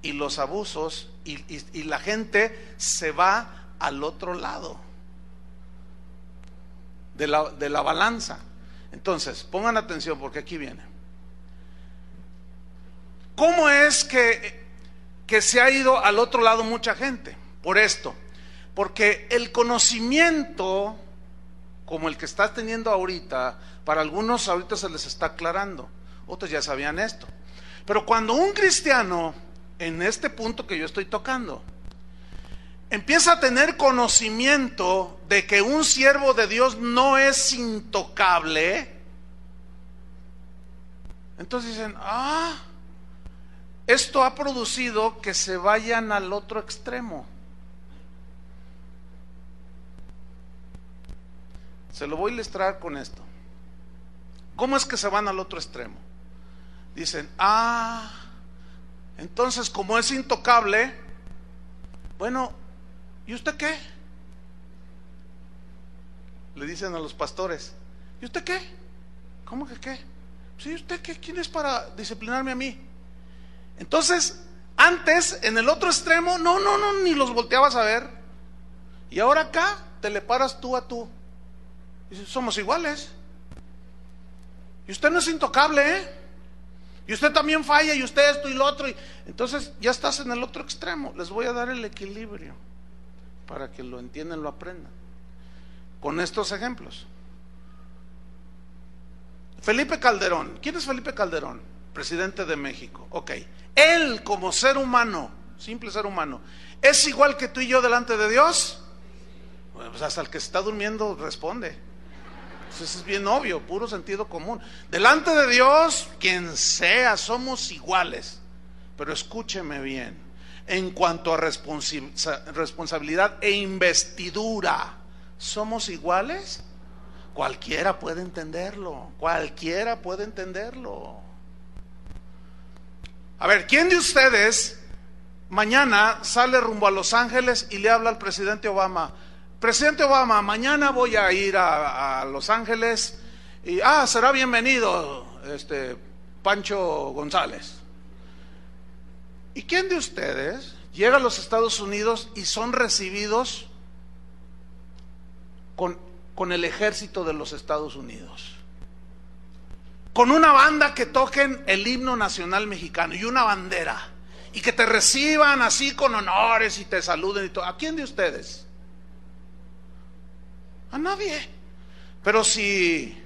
y los abusos y la gente se va al otro lado de la balanza. Entonces, pongan atención porque aquí viene. ¿Cómo es que se ha ido al otro lado mucha gente? Por esto, porque el conocimiento como el que estás teniendo ahorita, para algunos ahorita se les está aclarando, otros ya sabían esto. Pero cuando un cristiano, en este punto que yo estoy tocando, empieza a tener conocimiento de que un siervo de Dios no es intocable, entonces dicen, esto ha producido que se vayan al otro extremo. Se lo voy a ilustrar con esto. ¿Cómo es que se van al otro extremo? Dicen, entonces como es intocable, bueno, ¿y usted qué? Le dicen a los pastores, ¿y usted qué? ¿Cómo que qué? Sí, ¿usted qué? ¿Quién es para disciplinarme a mí? Entonces, antes, en el otro extremo, no, ni los volteabas a ver. Y ahora acá, te le paras tú a tú. Dices, somos iguales. Y usted no es intocable, ¿eh? Y usted también falla, y usted esto y lo otro. Entonces, ya estás en el otro extremo. Les voy a dar el equilibrio para que lo entiendan, lo aprendan. Con estos ejemplos. Felipe Calderón. ¿Quién es Felipe Calderón? Presidente de México. Ok. Él como ser humano, simple ser humano, ¿es igual que tú y yo delante de Dios? Bueno, pues hasta el que está durmiendo responde. Pues eso es bien obvio, puro sentido común. Delante de Dios, quien sea, somos iguales. Pero escúcheme bien, en cuanto a responsabilidad e investidura, ¿somos iguales? Cualquiera puede entenderlo, cualquiera puede entenderlo. A ver, ¿quién de ustedes mañana sale rumbo a Los Ángeles y le habla al presidente Obama? Presidente Obama, mañana voy a ir a Los Ángeles y será bienvenido Pancho González. ¿Y quién de ustedes llega a los Estados Unidos y son recibidos con el ejército de los Estados Unidos? Con una banda que toquen el himno nacional mexicano y una bandera, y que te reciban así con honores y te saluden y todo. ¿A quién de ustedes? A nadie. Pero si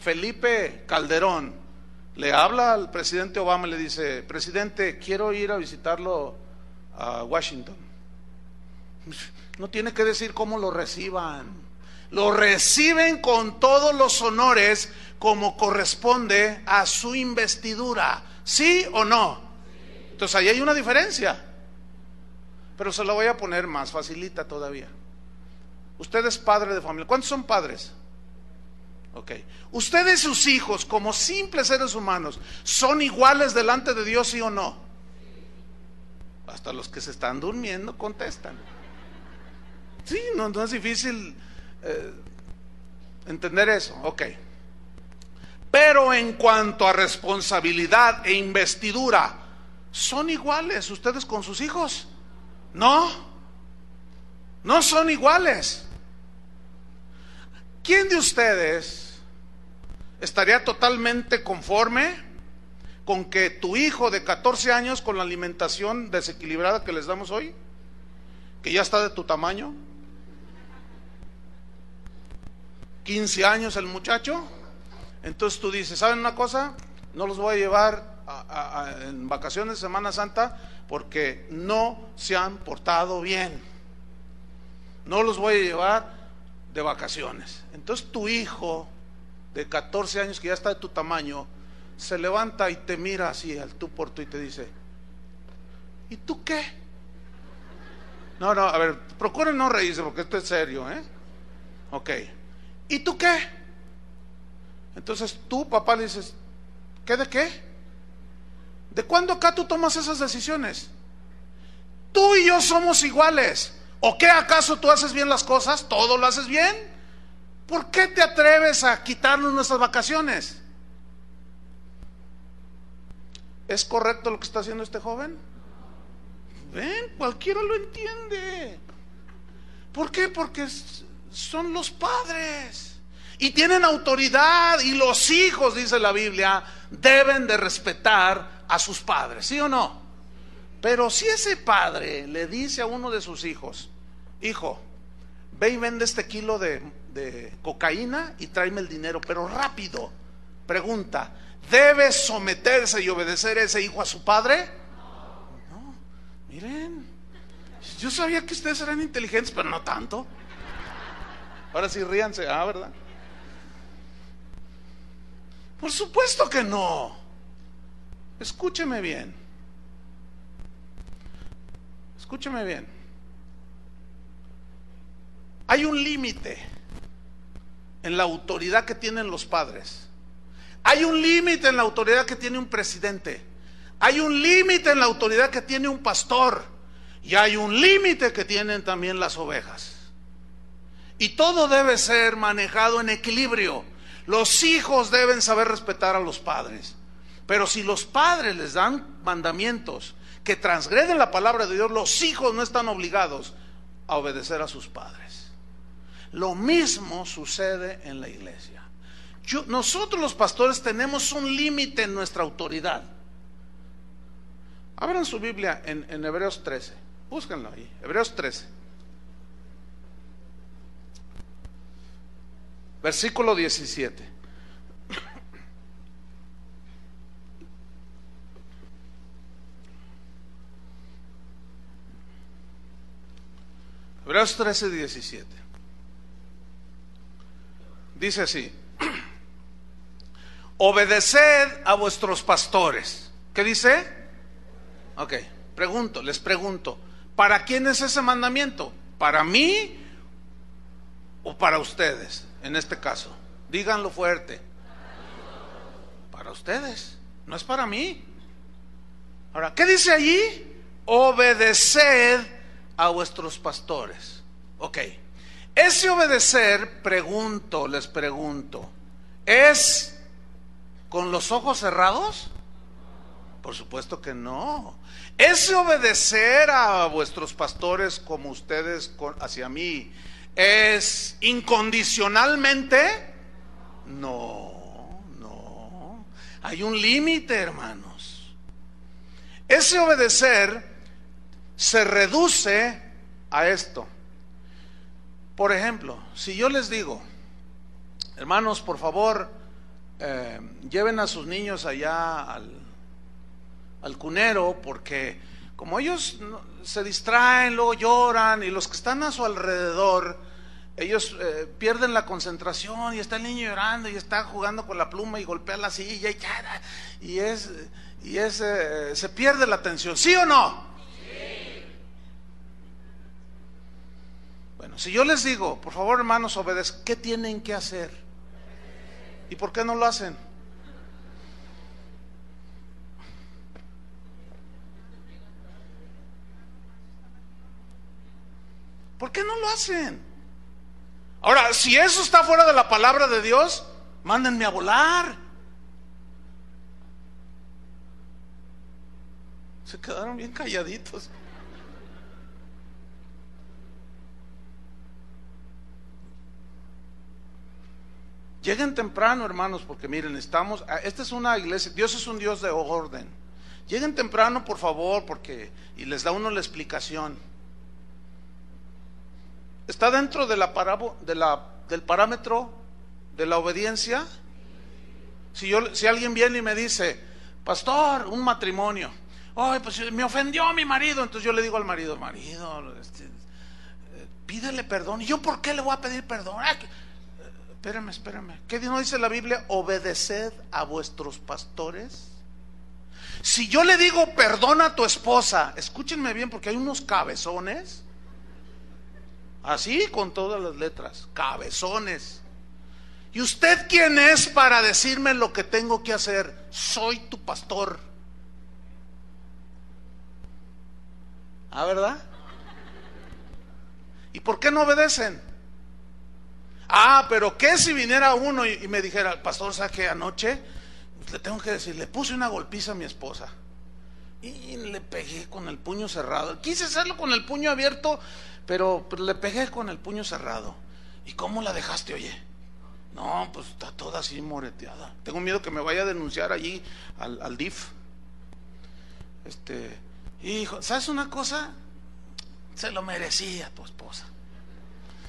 Felipe Calderón le habla al presidente Obama y le dice, presidente, quiero ir a visitarlo a Washington, no tiene que decir cómo lo reciban. Lo reciben con todos los honores como corresponde a su investidura. ¿Sí o no? Entonces ahí hay una diferencia. Pero se lo voy a poner más facilita todavía. Usted es padre de familia. ¿Cuántos son padres? Ok. Ustedes, sus hijos, como simples seres humanos, ¿son iguales delante de Dios, sí o no? Hasta los que se están durmiendo contestan. Sí, no es difícil entender eso. Ok. Pero en cuanto a responsabilidad e investidura, ¿son iguales ustedes con sus hijos? No, no son iguales. ¿Quién de ustedes estaría totalmente conforme con que tu hijo de 14 años, con la alimentación desequilibrada que les damos hoy, que ya está de tu tamaño, 15 años el muchacho, entonces tú dices, ¿saben una cosa? No los voy a llevar en vacaciones, Semana Santa, porque no se han portado bien. No los voy a llevar de vacaciones. Entonces tu hijo de 14 años, que ya está de tu tamaño, se levanta y te mira así al tú por tú y te dice, ¿y tú qué? No, a ver, procuren no reírse porque esto es serio, ¿eh? Ok. ¿Y tú qué? Entonces tú, papá, le dices, ¿qué de qué? ¿De cuándo acá tú tomas esas decisiones? Tú y yo somos iguales. ¿O qué, acaso tú haces bien las cosas? ¿Todo lo haces bien? ¿Por qué te atreves a quitarnos nuestras vacaciones? ¿Es correcto lo que está haciendo este joven? Ven, cualquiera lo entiende. ¿Por qué? Porque son los padres y tienen autoridad, y los hijos, dice la Biblia, deben de respetar a sus padres, ¿sí o no? Pero si ese padre le dice a uno de sus hijos: hijo, ve y vende este kilo de cocaína y tráeme el dinero, pero rápido. Pregunta: ¿debe someterse y obedecer ese hijo a su padre? No. Miren, yo sabía que ustedes eran inteligentes, pero no tanto. Ahora sí ríanse, ¿verdad? Por supuesto que no. Escúcheme bien. Escúcheme bien. Hay un límite en la autoridad que tienen los padres. Hay un límite en la autoridad que tiene un presidente. Hay un límite en la autoridad que tiene un pastor. Y hay un límite que tienen también las ovejas. Y todo debe ser manejado en equilibrio. Los hijos deben saber respetar a los padres. Pero si los padres les dan mandamientos que transgreden la palabra de Dios, los hijos no están obligados a obedecer a sus padres. Lo mismo sucede en la iglesia. Nosotros los pastores tenemos un límite en nuestra autoridad. Abran su Biblia en Hebreos 13. Búsquenlo ahí, Hebreos 13. Versículo 17. Hebreos 13, 17. Dice así: obedeced a vuestros pastores. ¿Qué dice? Ok, les pregunto, ¿para quién es ese mandamiento? ¿Para mí o para ustedes? En este caso, díganlo fuerte. Para ustedes, no es para mí. Ahora, ¿qué dice allí? Obedeced a vuestros pastores. Ok, ese obedecer, les pregunto, ¿es con los ojos cerrados? Por supuesto que no. Ese obedecer a vuestros pastores como ustedes hacia mí, ¿es incondicionalmente? No, no. Hay un límite, hermanos. Ese obedecer se reduce a esto. Por ejemplo, si yo les digo: hermanos, por favor, lleven a sus niños allá al cunero, porque como ellos se distraen, luego lloran, y los que están a su alrededor, ellos pierden la concentración, y está el niño llorando y está jugando con la pluma y golpea la silla y se pierde la atención, ¿sí o no? Sí. Bueno, si yo les digo: por favor, hermanos, obedezcan, ¿qué tienen que hacer? ¿Y por qué no lo hacen? ¿Por qué no lo hacen? Ahora, si eso está fuera de la palabra de Dios, mándenme a volar. Se quedaron bien calladitos. Lleguen temprano, hermanos, porque miren, esta es una iglesia, Dios es un Dios de orden. Lleguen temprano, por favor, y les da uno la explicación. ¿Está dentro de del parámetro de la obediencia? Si alguien viene y me dice: pastor, un matrimonio, ay, pues me ofendió mi marido, entonces yo le digo al marido: pídele perdón. ¿Y yo por qué le voy a pedir perdón? Espérame. ¿Qué no dice la Biblia? Obedeced a vuestros pastores. Si yo le digo: perdona a tu esposa, escúchenme bien, porque hay unos cabezones, así con todas las letras, cabezones. ¿Y usted quién es para decirme lo que tengo que hacer? Soy tu pastor. ¿Verdad? ¿Y por qué no obedecen? Pero ¿qué si viniera uno y me dijera: pastor, ¿sabe qué? Anoche le tengo que decir, le puse una golpiza a mi esposa y le pegué con el puño cerrado. Quise hacerlo con el puño abierto, pero le pegué con el puño cerrado. ¿Y cómo la dejaste, oye? No, pues está toda así moreteada. Tengo miedo que me vaya a denunciar allí al DIF. Hijo, ¿sabes una cosa? Se lo merecía tu esposa.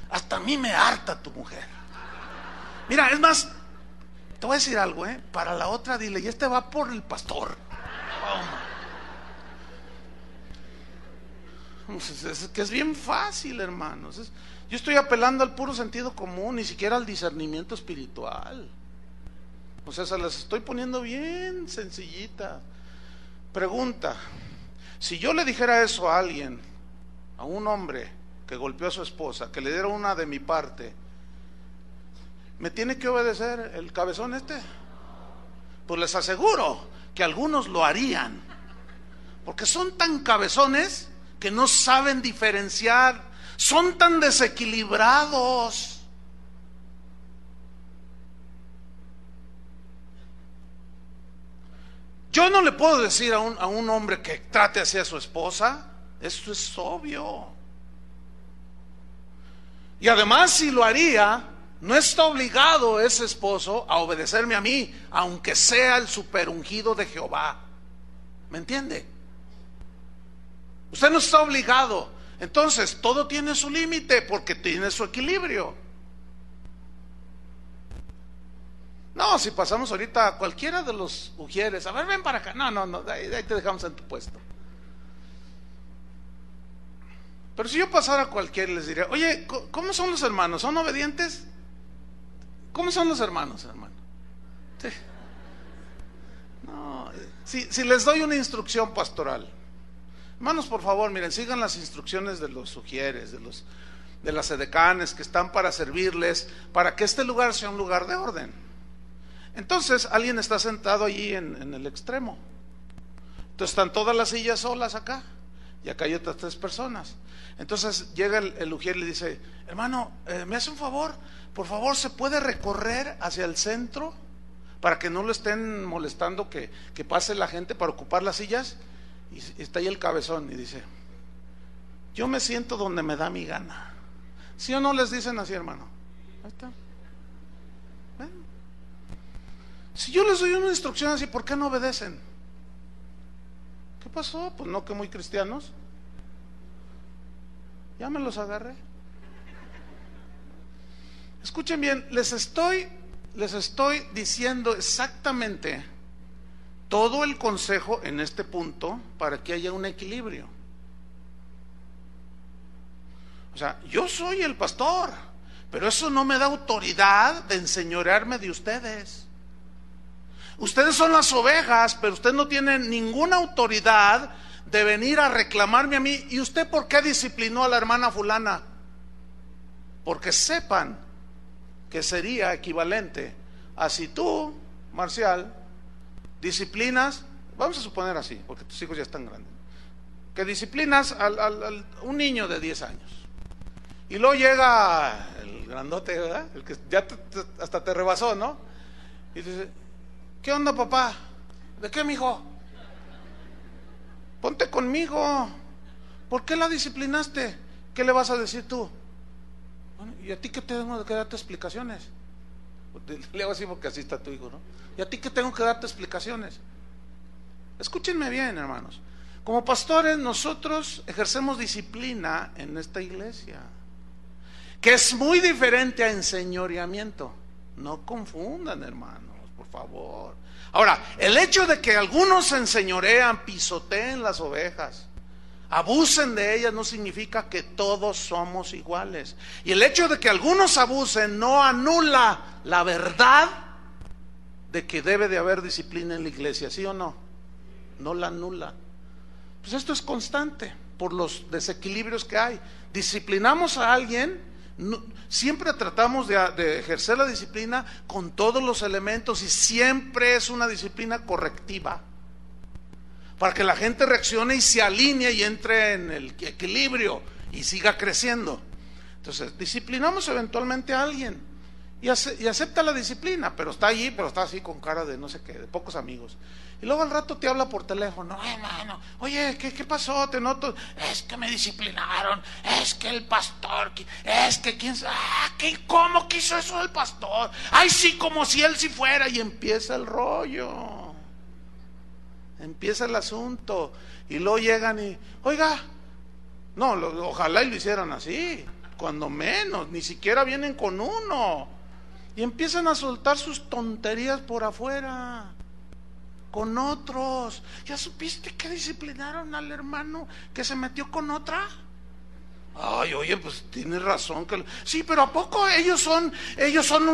Hasta a mí me harta tu mujer. Mira, es más, te voy a decir algo, para la otra dile, y va por el pastor. Es que es bien fácil, hermanos. Yo estoy apelando al puro sentido común, ni siquiera al discernimiento espiritual. O sea, se las estoy poniendo bien sencillita. Pregunta: si yo le dijera eso a alguien, a un hombre que golpeó a su esposa, que le diera una de mi parte, ¿me tiene que obedecer el cabezón este? Pues les aseguro que algunos lo harían, porque son tan cabezones que no saben diferenciar, son tan desequilibrados. Yo no le puedo decir a un hombre que trate así a su esposa, eso es obvio. Y además, si lo haría, no está obligado ese esposo a obedecerme a mí, aunque sea el superungido de Jehová. ¿Me entiende? Usted no está obligado. Entonces, todo tiene su límite porque tiene su equilibrio. No, si pasamos ahorita a cualquiera de los ujieres, a ver, ven para acá. No, ahí te dejamos en tu puesto. Pero si yo pasara a cualquiera y les diría, oye, ¿cómo son los hermanos? ¿Son obedientes? ¿Cómo son los hermanos, hermano? Sí. No, si les doy una instrucción pastoral, hermanos, por favor, miren, sigan las instrucciones de los ujieres, de las edecanes que están para servirles, para que este lugar sea un lugar de orden. Entonces, alguien está sentado allí en el extremo. Entonces están todas las sillas solas acá, y acá hay otras 3 personas. Entonces llega el ujier y le dice, hermano, ¿me hace un favor? Por favor, ¿se puede recorrer hacia el centro para que no lo estén molestando que pase la gente para ocupar las sillas? Y está ahí el cabezón y dice, yo me siento donde me da mi gana. ¿Sí o no les dicen así, hermano? Ahí está. ¿Ven? Si yo les doy una instrucción así, ¿por qué no obedecen? ¿Qué pasó? Pues no, que muy cristianos. Ya me los agarré. Escuchen bien, les estoy diciendo exactamente todo el consejo en este punto para que haya un equilibrio. O sea, yo soy el pastor, pero eso no me da autoridad de enseñorearme de ustedes. Ustedes son las ovejas, pero usted no tiene ninguna autoridad de venir a reclamarme a mí. ¿Y usted por qué disciplinó a la hermana fulana? Porque sepan que sería equivalente a si tú, Marcial, disciplinas, vamos a suponer así, porque tus hijos ya están grandes, que disciplinas a un niño de 10 años, y luego llega el grandote, ¿verdad? El que ya hasta te rebasó, ¿no? Y dice, ¿qué onda, papá? ¿De qué, mijo? Ponte conmigo. ¿Por qué la disciplinaste? ¿Qué le vas a decir tú? Bueno, ¿y a ti qué tengo que darte explicaciones? Le hago así porque así está tu hijo, ¿no? ¿Y a ti qué tengo que darte explicaciones? Escúchenme bien, hermanos. Como pastores, nosotros ejercemos disciplina en esta iglesia, que es muy diferente a enseñoreamiento. No confundan, hermanos, por favor. Ahora, el hecho de que algunos se enseñorean, pisoteen las ovejas, abusen de ellas, no significa que todos somos iguales. Y el hecho de que algunos abusen no anula la verdad de que debe de haber disciplina en la iglesia, ¿sí o no? No la anula. Pues esto es constante por los desequilibrios que hay. Disciplinamos a alguien, siempre tratamos de ejercer la disciplina con todos los elementos, y siempre es una disciplina correctiva, para que la gente reaccione y se alinee y entre en el equilibrio y siga creciendo. Entonces, disciplinamos eventualmente a alguien, y acepta la disciplina, pero está allí, pero está así con cara de no sé qué, de pocos amigos. Y luego al rato te habla por teléfono: hermano, oye, ¿qué pasó? Te noto, es que me disciplinaron, es que el pastor, es que quién sabe, ¿cómo quiso eso el pastor? Ay, sí, como si él sí fuera. Y empieza el rollo, empieza el asunto, y luego llegan y, oiga, no, ojalá y lo hicieran así, cuando menos, ni siquiera vienen con uno, y empiezan a soltar sus tonterías por afuera con otros. ¿Ya supiste que disciplinaron al hermano que se metió con otra? Ay, oye, pues tienes razón sí, pero ¿a poco ellos son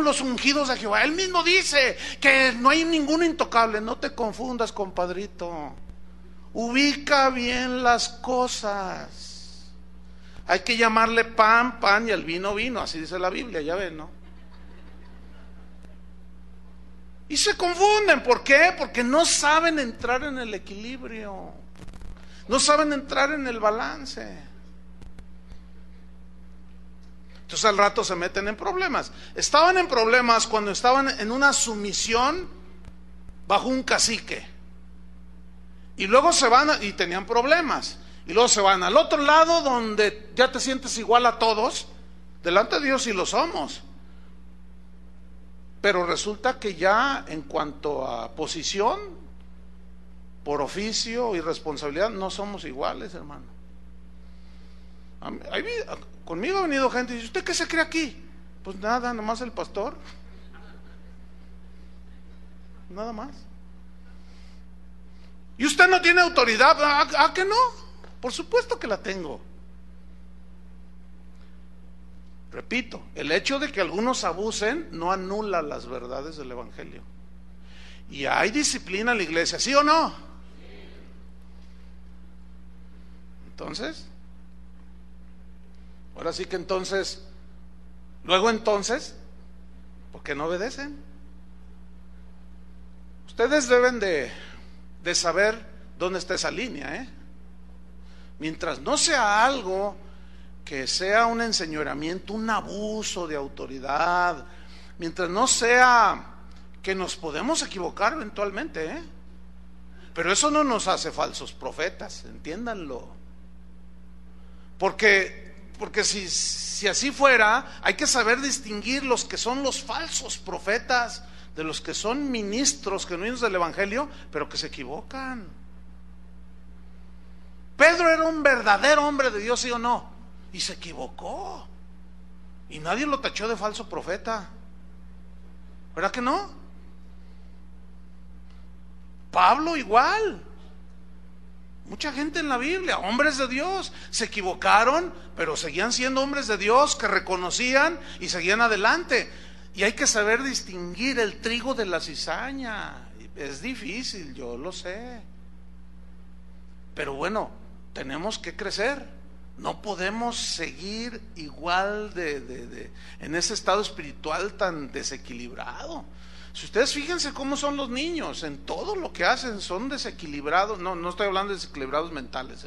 los ungidos de Jehová? Él mismo dice que no hay ningún intocable. No te confundas, compadrito, ubica bien las cosas. Hay que llamarle pan, pan, y al vino, vino, así dice la Biblia, ya ven, ¿no? Y se confunden, ¿por qué? Porque no saben entrar en el equilibrio, no saben entrar en el balance. Entonces al rato se meten en problemas. Estaban en problemas cuando estaban en una sumisión bajo un cacique, y luego se van y tenían problemas, y luego se van al otro lado donde ya te sientes igual a todos. Delante de Dios sí lo somos, pero resulta que ya en cuanto a posición, por oficio y responsabilidad, no somos iguales, hermano. Conmigo ha venido gente y dice: ¿usted qué se cree aquí? Pues nada, nomás el pastor, nada más. ¿Y usted no tiene autoridad? ¿Ah, que no? Por supuesto que la tengo. Repito, el hecho de que algunos abusen no anula las verdades del evangelio. Y hay disciplina en la iglesia, ¿sí o no? Entonces, ahora sí que entonces, ¿por qué no obedecen? Ustedes deben de saber dónde está esa línea, Mientras no sea algo que sea un enseñoramiento, un abuso de autoridad, mientras no sea que nos podemos equivocar eventualmente, pero eso no nos hace falsos profetas, entiéndanlo. Porque si así fuera, hay que saber distinguir los que son los falsos profetas de los que son ministros genuinos del evangelio, pero que se equivocan. Pedro era un verdadero hombre de Dios, ¿sí o no? Y se equivocó, y nadie lo tachó de falso profeta, ¿verdad que no? Pablo igual. Mucha gente en la Biblia, hombres de Dios, se equivocaron, pero seguían siendo hombres de Dios que reconocían y seguían adelante. Y hay que saber distinguir el trigo de la cizaña. Es difícil, yo lo sé, pero bueno, tenemos que crecer. No podemos seguir igual en ese estado espiritual tan desequilibrado. Si ustedes fíjense cómo son los niños, en todo lo que hacen son desequilibrados. No estoy hablando de desequilibrados mentales,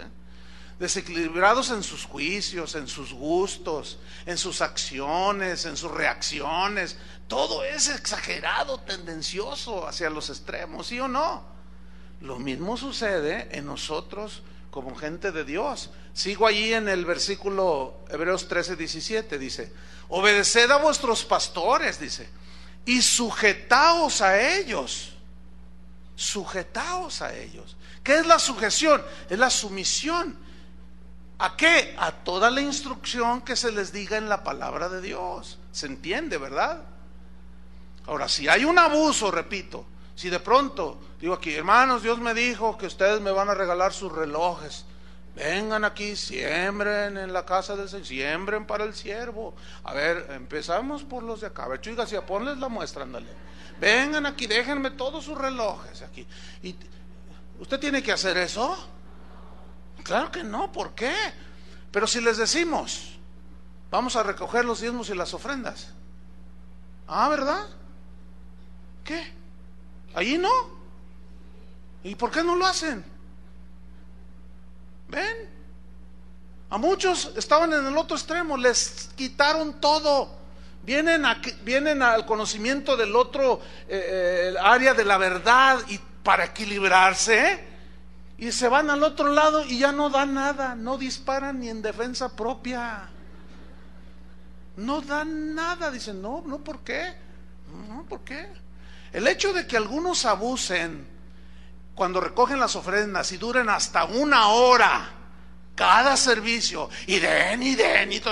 desequilibrados en sus juicios, en sus gustos, en sus acciones, en sus reacciones. Todo es exagerado, tendencioso hacia los extremos, ¿sí o no? Lo mismo sucede en nosotros como gente de Dios. Sigo allí en el versículo Hebreos 13:17, dice: obedeced a vuestros pastores, dice, y sujetaos a ellos. Sujetaos a ellos. ¿Qué es la sujeción? Es la sumisión. ¿A qué? A toda la instrucción que se les diga en la palabra de Dios. ¿Se entiende, verdad? Ahora, si hay un abuso, repito, si de pronto digo aquí: hermanos, Dios me dijo que ustedes me van a regalar sus relojes, vengan aquí, siembren en la casa del Señor, siembren para el siervo. A ver, empezamos por los de acá. A ver, Chuy García, ponles la muestra, ándale. Vengan aquí, déjenme todos sus relojes aquí. ¿Y usted tiene que hacer eso? Claro que no, ¿por qué? Pero si les decimos: vamos a recoger los diezmos y las ofrendas, ¿verdad? ¿Qué? ¿Allí no? ¿Y por qué no lo hacen? ¿Ven? A muchos estaban en el otro extremo, les quitaron todo, vienen al conocimiento del otro área de la verdad y para equilibrarse, y se van al otro lado y ya no dan nada, no disparan ni en defensa propia, no dan nada. Dicen, no, ¿por qué? No, ¿por qué? El hecho de que algunos abusen cuando recogen las ofrendas y duren hasta 1 hora cada servicio, y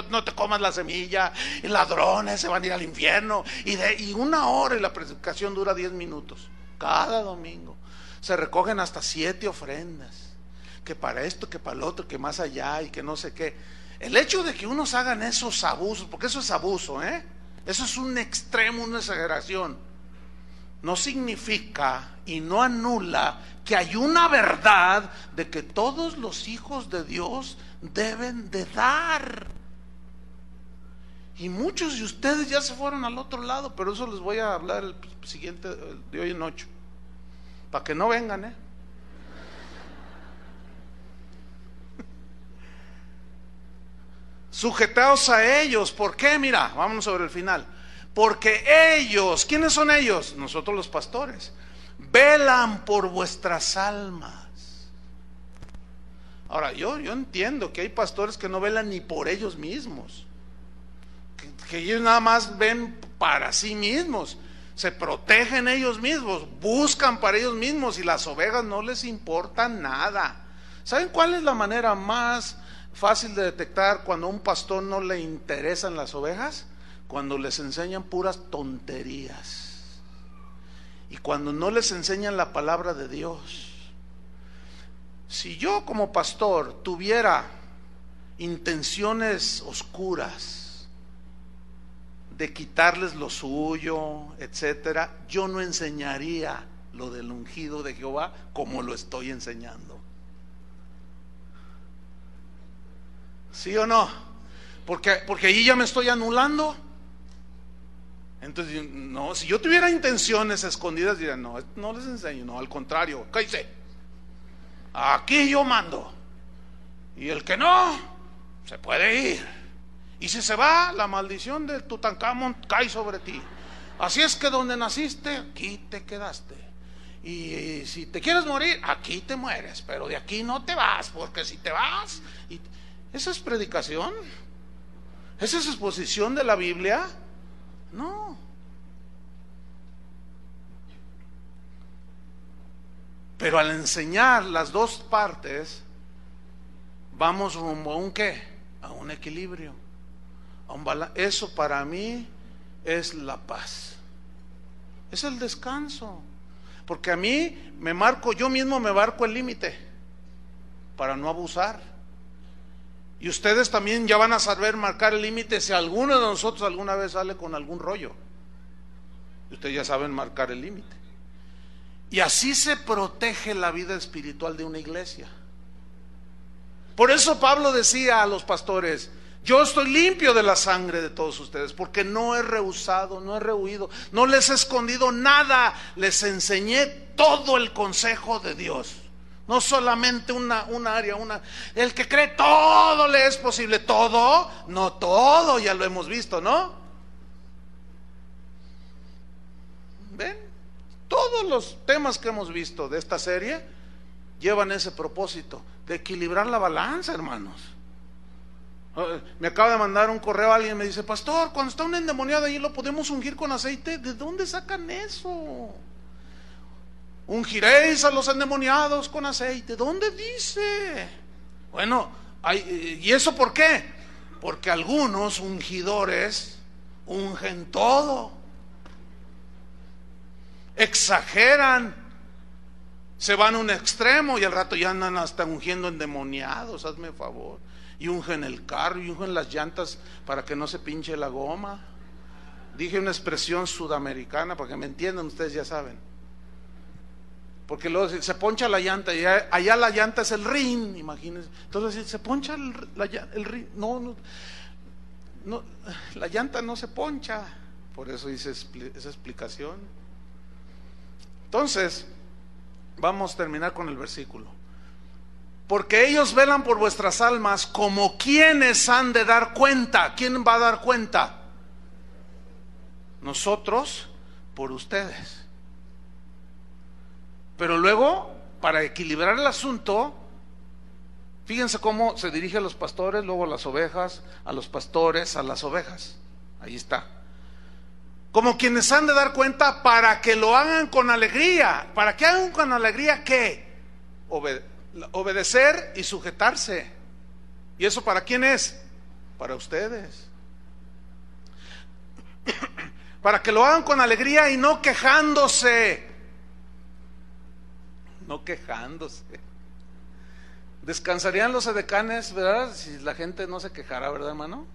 no te comas la semilla, y ladrones se van a ir al infierno, y 1 hora, y la predicación dura 10 minutos cada domingo. Se recogen hasta 7 ofrendas, que para esto, que para el otro, que más allá, y que no sé qué. El hecho de que unos hagan esos abusos, porque eso es abuso, eso es un extremo, una exageración, no significa y no anula que hay una verdad de que todos los hijos de Dios deben de dar. Y muchos de ustedes ya se fueron al otro lado, pero eso les voy a hablar el siguiente, de hoy en 8, para que no vengan, Sujetaos a ellos. ¿Por qué? Mira, vámonos sobre el final. Porque ellos, ¿quiénes son ellos? Nosotros los pastores. Velan por vuestras almas. Ahora, yo entiendo que hay pastores que no velan ni por ellos mismos, que ellos nada más ven para sí mismos, se protegen ellos mismos, buscan para ellos mismos, y las ovejas no les importa nada. ¿Saben cuál es la manera más fácil de detectar cuando a un pastor no le interesan las ovejas? Cuando les enseñan puras tonterías y cuando no les enseñan la palabra de Dios. Si yo como pastor tuviera intenciones oscuras de quitarles lo suyo, etcétera, yo no enseñaría lo del ungido de Jehová como lo estoy enseñando. ¿Sí o no? Porque ahí ya me estoy anulando. Entonces, no, si yo tuviera intenciones escondidas, diría, no les enseño, no, al contrario, cállese, aquí yo mando, y el que no, se puede ir, y si se va, la maldición de Tutankamón cae sobre ti. Así es que donde naciste, aquí te quedaste, y si te quieres morir, aquí te mueres, pero de aquí no te vas, porque si te vas, ¿esa es predicación? ¿Esa es exposición de la Biblia? No. Pero al enseñar las dos partes, vamos rumbo a un ¿qué? A un equilibrio, a un balance. Eso para mí es la paz, es el descanso. Porque a mí yo mismo me marco el límite para no abusar. Y ustedes también ya van a saber marcar el límite si alguno de nosotros alguna vez sale con algún rollo. Ustedes ya saben marcar el límite. Y así se protege la vida espiritual de una iglesia. Por eso Pablo decía a los pastores: yo estoy limpio de la sangre de todos ustedes, porque no he rehusado, no he rehuido, no les he escondido nada, les enseñé todo el consejo de Dios. No solamente una área, el que cree todo le es posible. Todo, no todo, ya lo hemos visto, ¿no? ¿Ven? Todos los temas que hemos visto de esta serie llevan ese propósito, de equilibrar la balanza, hermanos. Me acaba de mandar un correo a alguien, me dice: pastor, cuando está un endemoniado allí, ¿lo podemos ungir con aceite? ¿De dónde sacan eso? Ungiréis a los endemoniados con aceite. ¿Dónde dice? Bueno, ¿y eso por qué? Porque algunos ungidores ungen todo, exageran, se van a un extremo y al rato ya andan hasta ungiendo endemoniados. Hazme favor. Y ungen el carro y ungen las llantas para que no se pinche la goma. Dije una expresión sudamericana para que me entiendan, ustedes ya saben. Porque luego se poncha la llanta y allá la llanta es el rin, imagínense. Entonces se poncha el rin. No, la llanta no se poncha. Por eso hice esa explicación. Entonces, vamos a terminar con el versículo. Porque ellos velan por vuestras almas como quienes han de dar cuenta. ¿Quién va a dar cuenta? nosotros por ustedes. Pero luego, para equilibrar el asunto, fíjense cómo se dirige a los pastores, luego a las ovejas, a los pastores, a las ovejas. Ahí está. Como quienes han de dar cuenta para que lo hagan con alegría. ¿Para que hagan con alegría qué? Obedecer y sujetarse. ¿Y eso para quién es? Para ustedes. Para que lo hagan con alegría y no quejándose. No quejándose. Descansarían los edecanes, ¿verdad? Si la gente no se quejara, ¿verdad, hermano?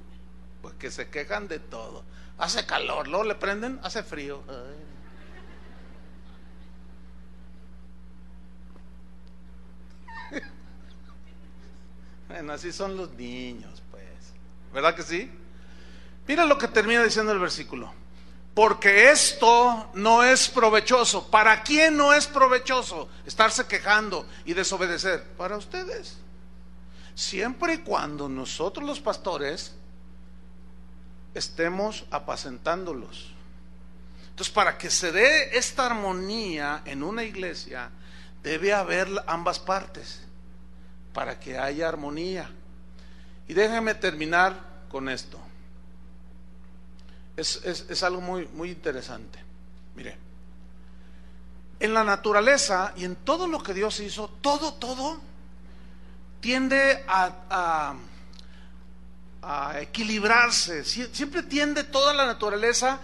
Porque se quejan de todo. Hace calor, luego le prenden, hace frío. Bueno, así son los niños, pues. ¿Verdad que sí? Mira lo que termina diciendo el versículo. Porque esto no es provechoso. ¿Para quién no es provechoso estarse quejando y desobedecer? Para ustedes. Siempre y cuando nosotros los pastores estemos apacentándolos. Entonces, para que se dé esta armonía en una iglesia, debe haber ambas partes, para que haya armonía. Y déjenme terminar con esto. Es algo muy interesante. Mire, en la naturaleza y en todo lo que Dios hizo, todo tiende a equilibrarse. Siempre tiende toda la naturaleza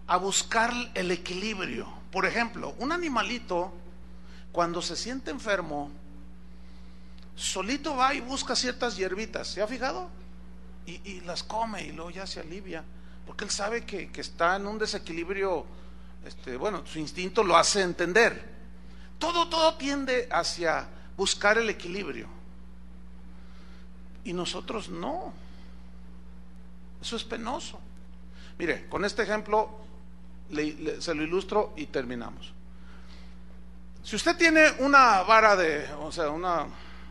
a buscar el equilibrio. Por ejemplo, un animalito cuando se siente enfermo, solito va y busca ciertas hierbitas, ¿se ha fijado? Y las come y luego ya se alivia, porque él sabe que está en un desequilibrio. Bueno, su instinto lo hace entender. Todo tiende hacia buscar el equilibrio, y nosotros no. Eso es penoso. Mire, con este ejemplo se lo ilustro y terminamos. Si usted tiene una vara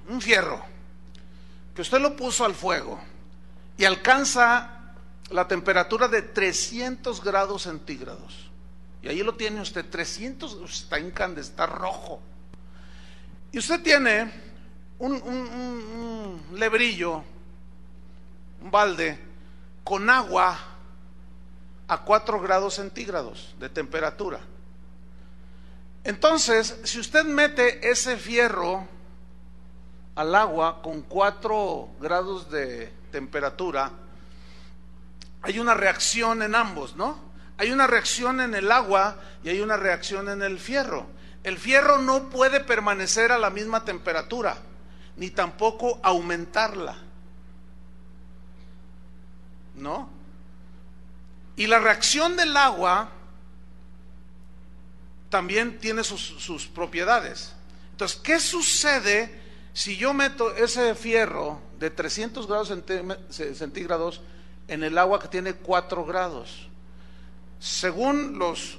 un fierro, que usted lo puso al fuego y alcanza la temperatura de 300 grados centígrados, y ahí lo tiene usted, 300, está incandescente, está rojo, y usted tiene un lebrillo, un balde con agua a 4 grados centígrados de temperatura. Entonces, si usted mete ese fierro al agua con 4 grados de temperatura, hay una reacción en ambos, ¿no? Hay una reacción en el agua y hay una reacción en el fierro. El fierro no puede permanecer a la misma temperatura, ni tampoco aumentarla, ¿no? Y la reacción del agua también tiene sus propiedades. Entonces, ¿qué sucede si yo meto ese fierro de 300 grados centígrados en el agua que tiene 4 grados? Según los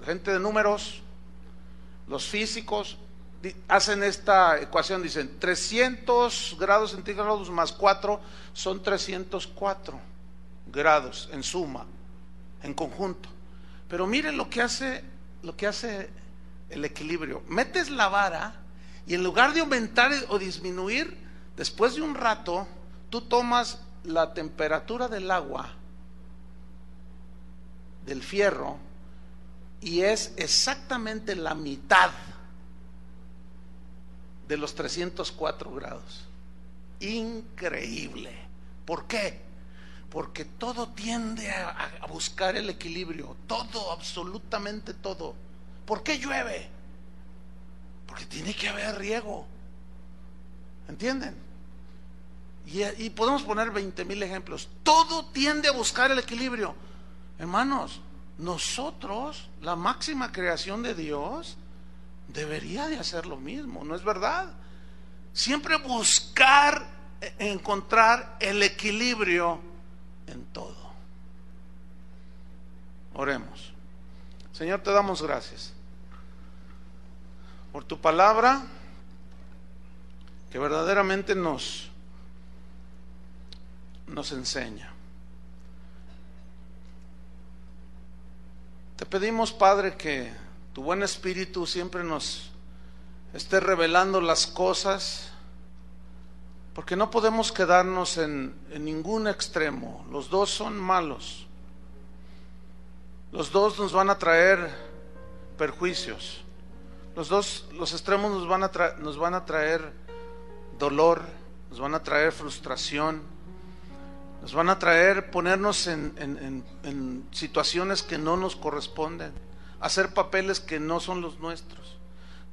gente de números, los físicos hacen esta ecuación, dicen 300 grados centígrados más 4 son 304 grados en suma, en conjunto. Pero miren lo que hace el equilibrio. Metes la vara y en lugar de aumentar o disminuir, después de un rato tú tomas la temperatura del agua, del fierro, y es exactamente la mitad de los 304 grados. Increíble. ¿Por qué? Porque todo tiende a buscar el equilibrio. Todo, absolutamente todo. ¿Por qué llueve? Porque tiene que haber riego. ¿Entienden? Y podemos poner 20,000 ejemplos. Todo tiende a buscar el equilibrio. Hermanos, nosotros, la máxima creación de Dios, debería de hacer lo mismo, ¿no es verdad? Siempre buscar, encontrar el equilibrio en todo. Oremos. Señor, te damos gracias por tu palabra, que verdaderamente nos enseña. Te pedimos, Padre, que tu buen Espíritu siempre nos esté revelando las cosas, porque no podemos quedarnos en ningún extremo. Los dos son malos. Los dos nos van a traer perjuicios. Los extremos nos van a traer dolor, nos van a traer frustración, nos van a traer ponernos en situaciones que no nos corresponden, hacer papeles que no son los nuestros,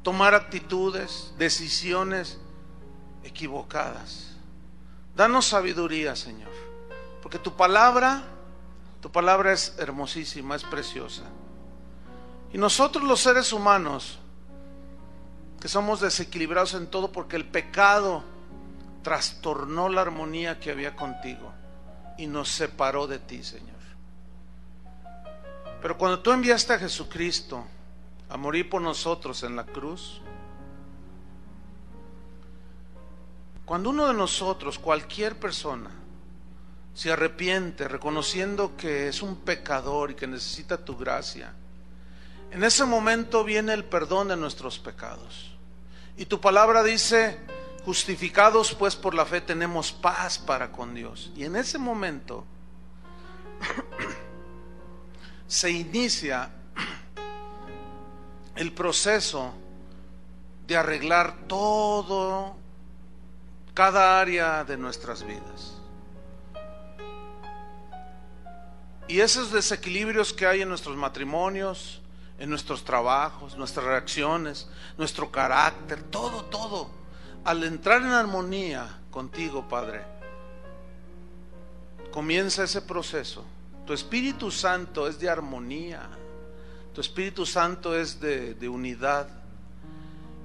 tomar actitudes, decisiones equivocadas. Danos sabiduría, Señor, porque tu palabra es hermosísima, es preciosa. Y nosotros los seres humanos, que somos desequilibrados en todo porque el pecado trastornó la armonía que había contigo y nos separó de ti, Señor. Pero cuando tú enviaste a Jesucristo a morir por nosotros en la cruz, cuando uno de nosotros, cualquier persona, se arrepiente reconociendo que es un pecador y que necesita tu gracia, en ese momento viene el perdón de nuestros pecados. Y tu palabra dice: justificados pues por la fe tenemos paz para con Dios. Y en ese momento se inicia el proceso de arreglar cada área de nuestras vidas. Y esos desequilibrios que hay en nuestros matrimonios, en nuestros trabajos, nuestras reacciones, nuestro carácter, todo, al entrar en armonía contigo, Padre, comienza ese proceso. Tu Espíritu Santo es de armonía, tu Espíritu Santo es de unidad,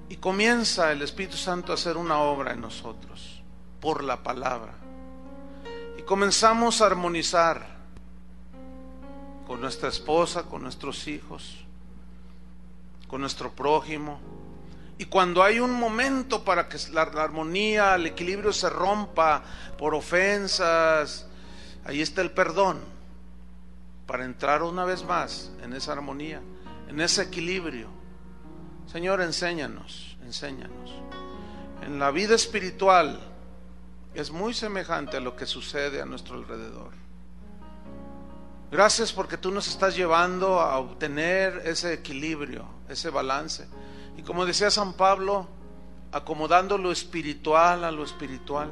y comienza el Espíritu Santo a hacer una obra en nosotros por la palabra, y comenzamos a armonizar con nuestra esposa, con nuestros hijos, con nuestro prójimo. Y cuando hay un momento para que la armonía, el equilibrio se rompa por ofensas, ahí está el perdón, para entrar una vez más en esa armonía, en ese equilibrio. Señor, enséñanos. En la vida espiritual es muy semejante a lo que sucede a nuestro alrededor. Gracias porque tú nos estás llevando a obtener ese equilibrio, ese balance. Y como decía San Pablo, acomodando lo espiritual a lo espiritual.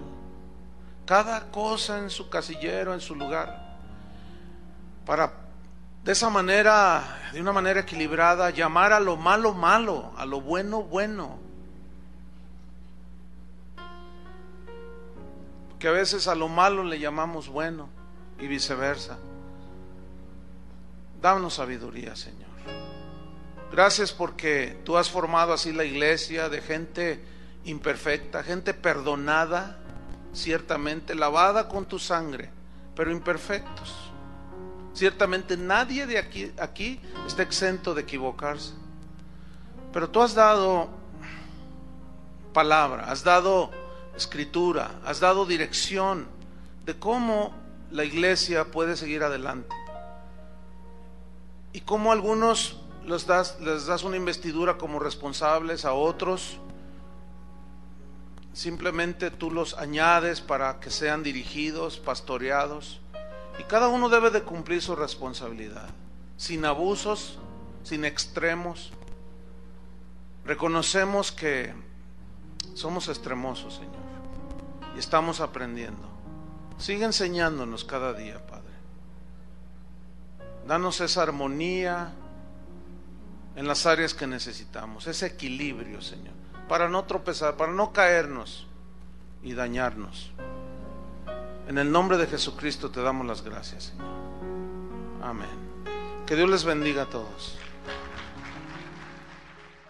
Cada cosa en su casillero, en su lugar. Para de esa manera, de una manera equilibrada, llamar a lo malo malo, a lo bueno bueno. Que a veces a lo malo le llamamos bueno y viceversa. Danos sabiduría, Señor. Gracias porque tú has formado así la iglesia de gente imperfecta, gente perdonada, ciertamente lavada con tu sangre, pero imperfectos. Ciertamente nadie de aquí está exento de equivocarse. Pero tú has dado palabra, has dado escritura, has dado dirección de cómo la iglesia puede seguir adelante. Y cómo a algunos les das una investidura como responsables, a otros simplemente tú los añades para que sean dirigidos, pastoreados. Y cada uno debe de cumplir su responsabilidad, sin abusos, sin extremos. Reconocemos que somos extremosos, Señor, y estamos aprendiendo. Sigue enseñándonos cada día, Padre. Danos esa armonía en las áreas que necesitamos, ese equilibrio, Señor, para no tropezar, para no caernos y dañarnos. En el nombre de Jesucristo te damos las gracias, Señor. Amén. Que Dios les bendiga a todos.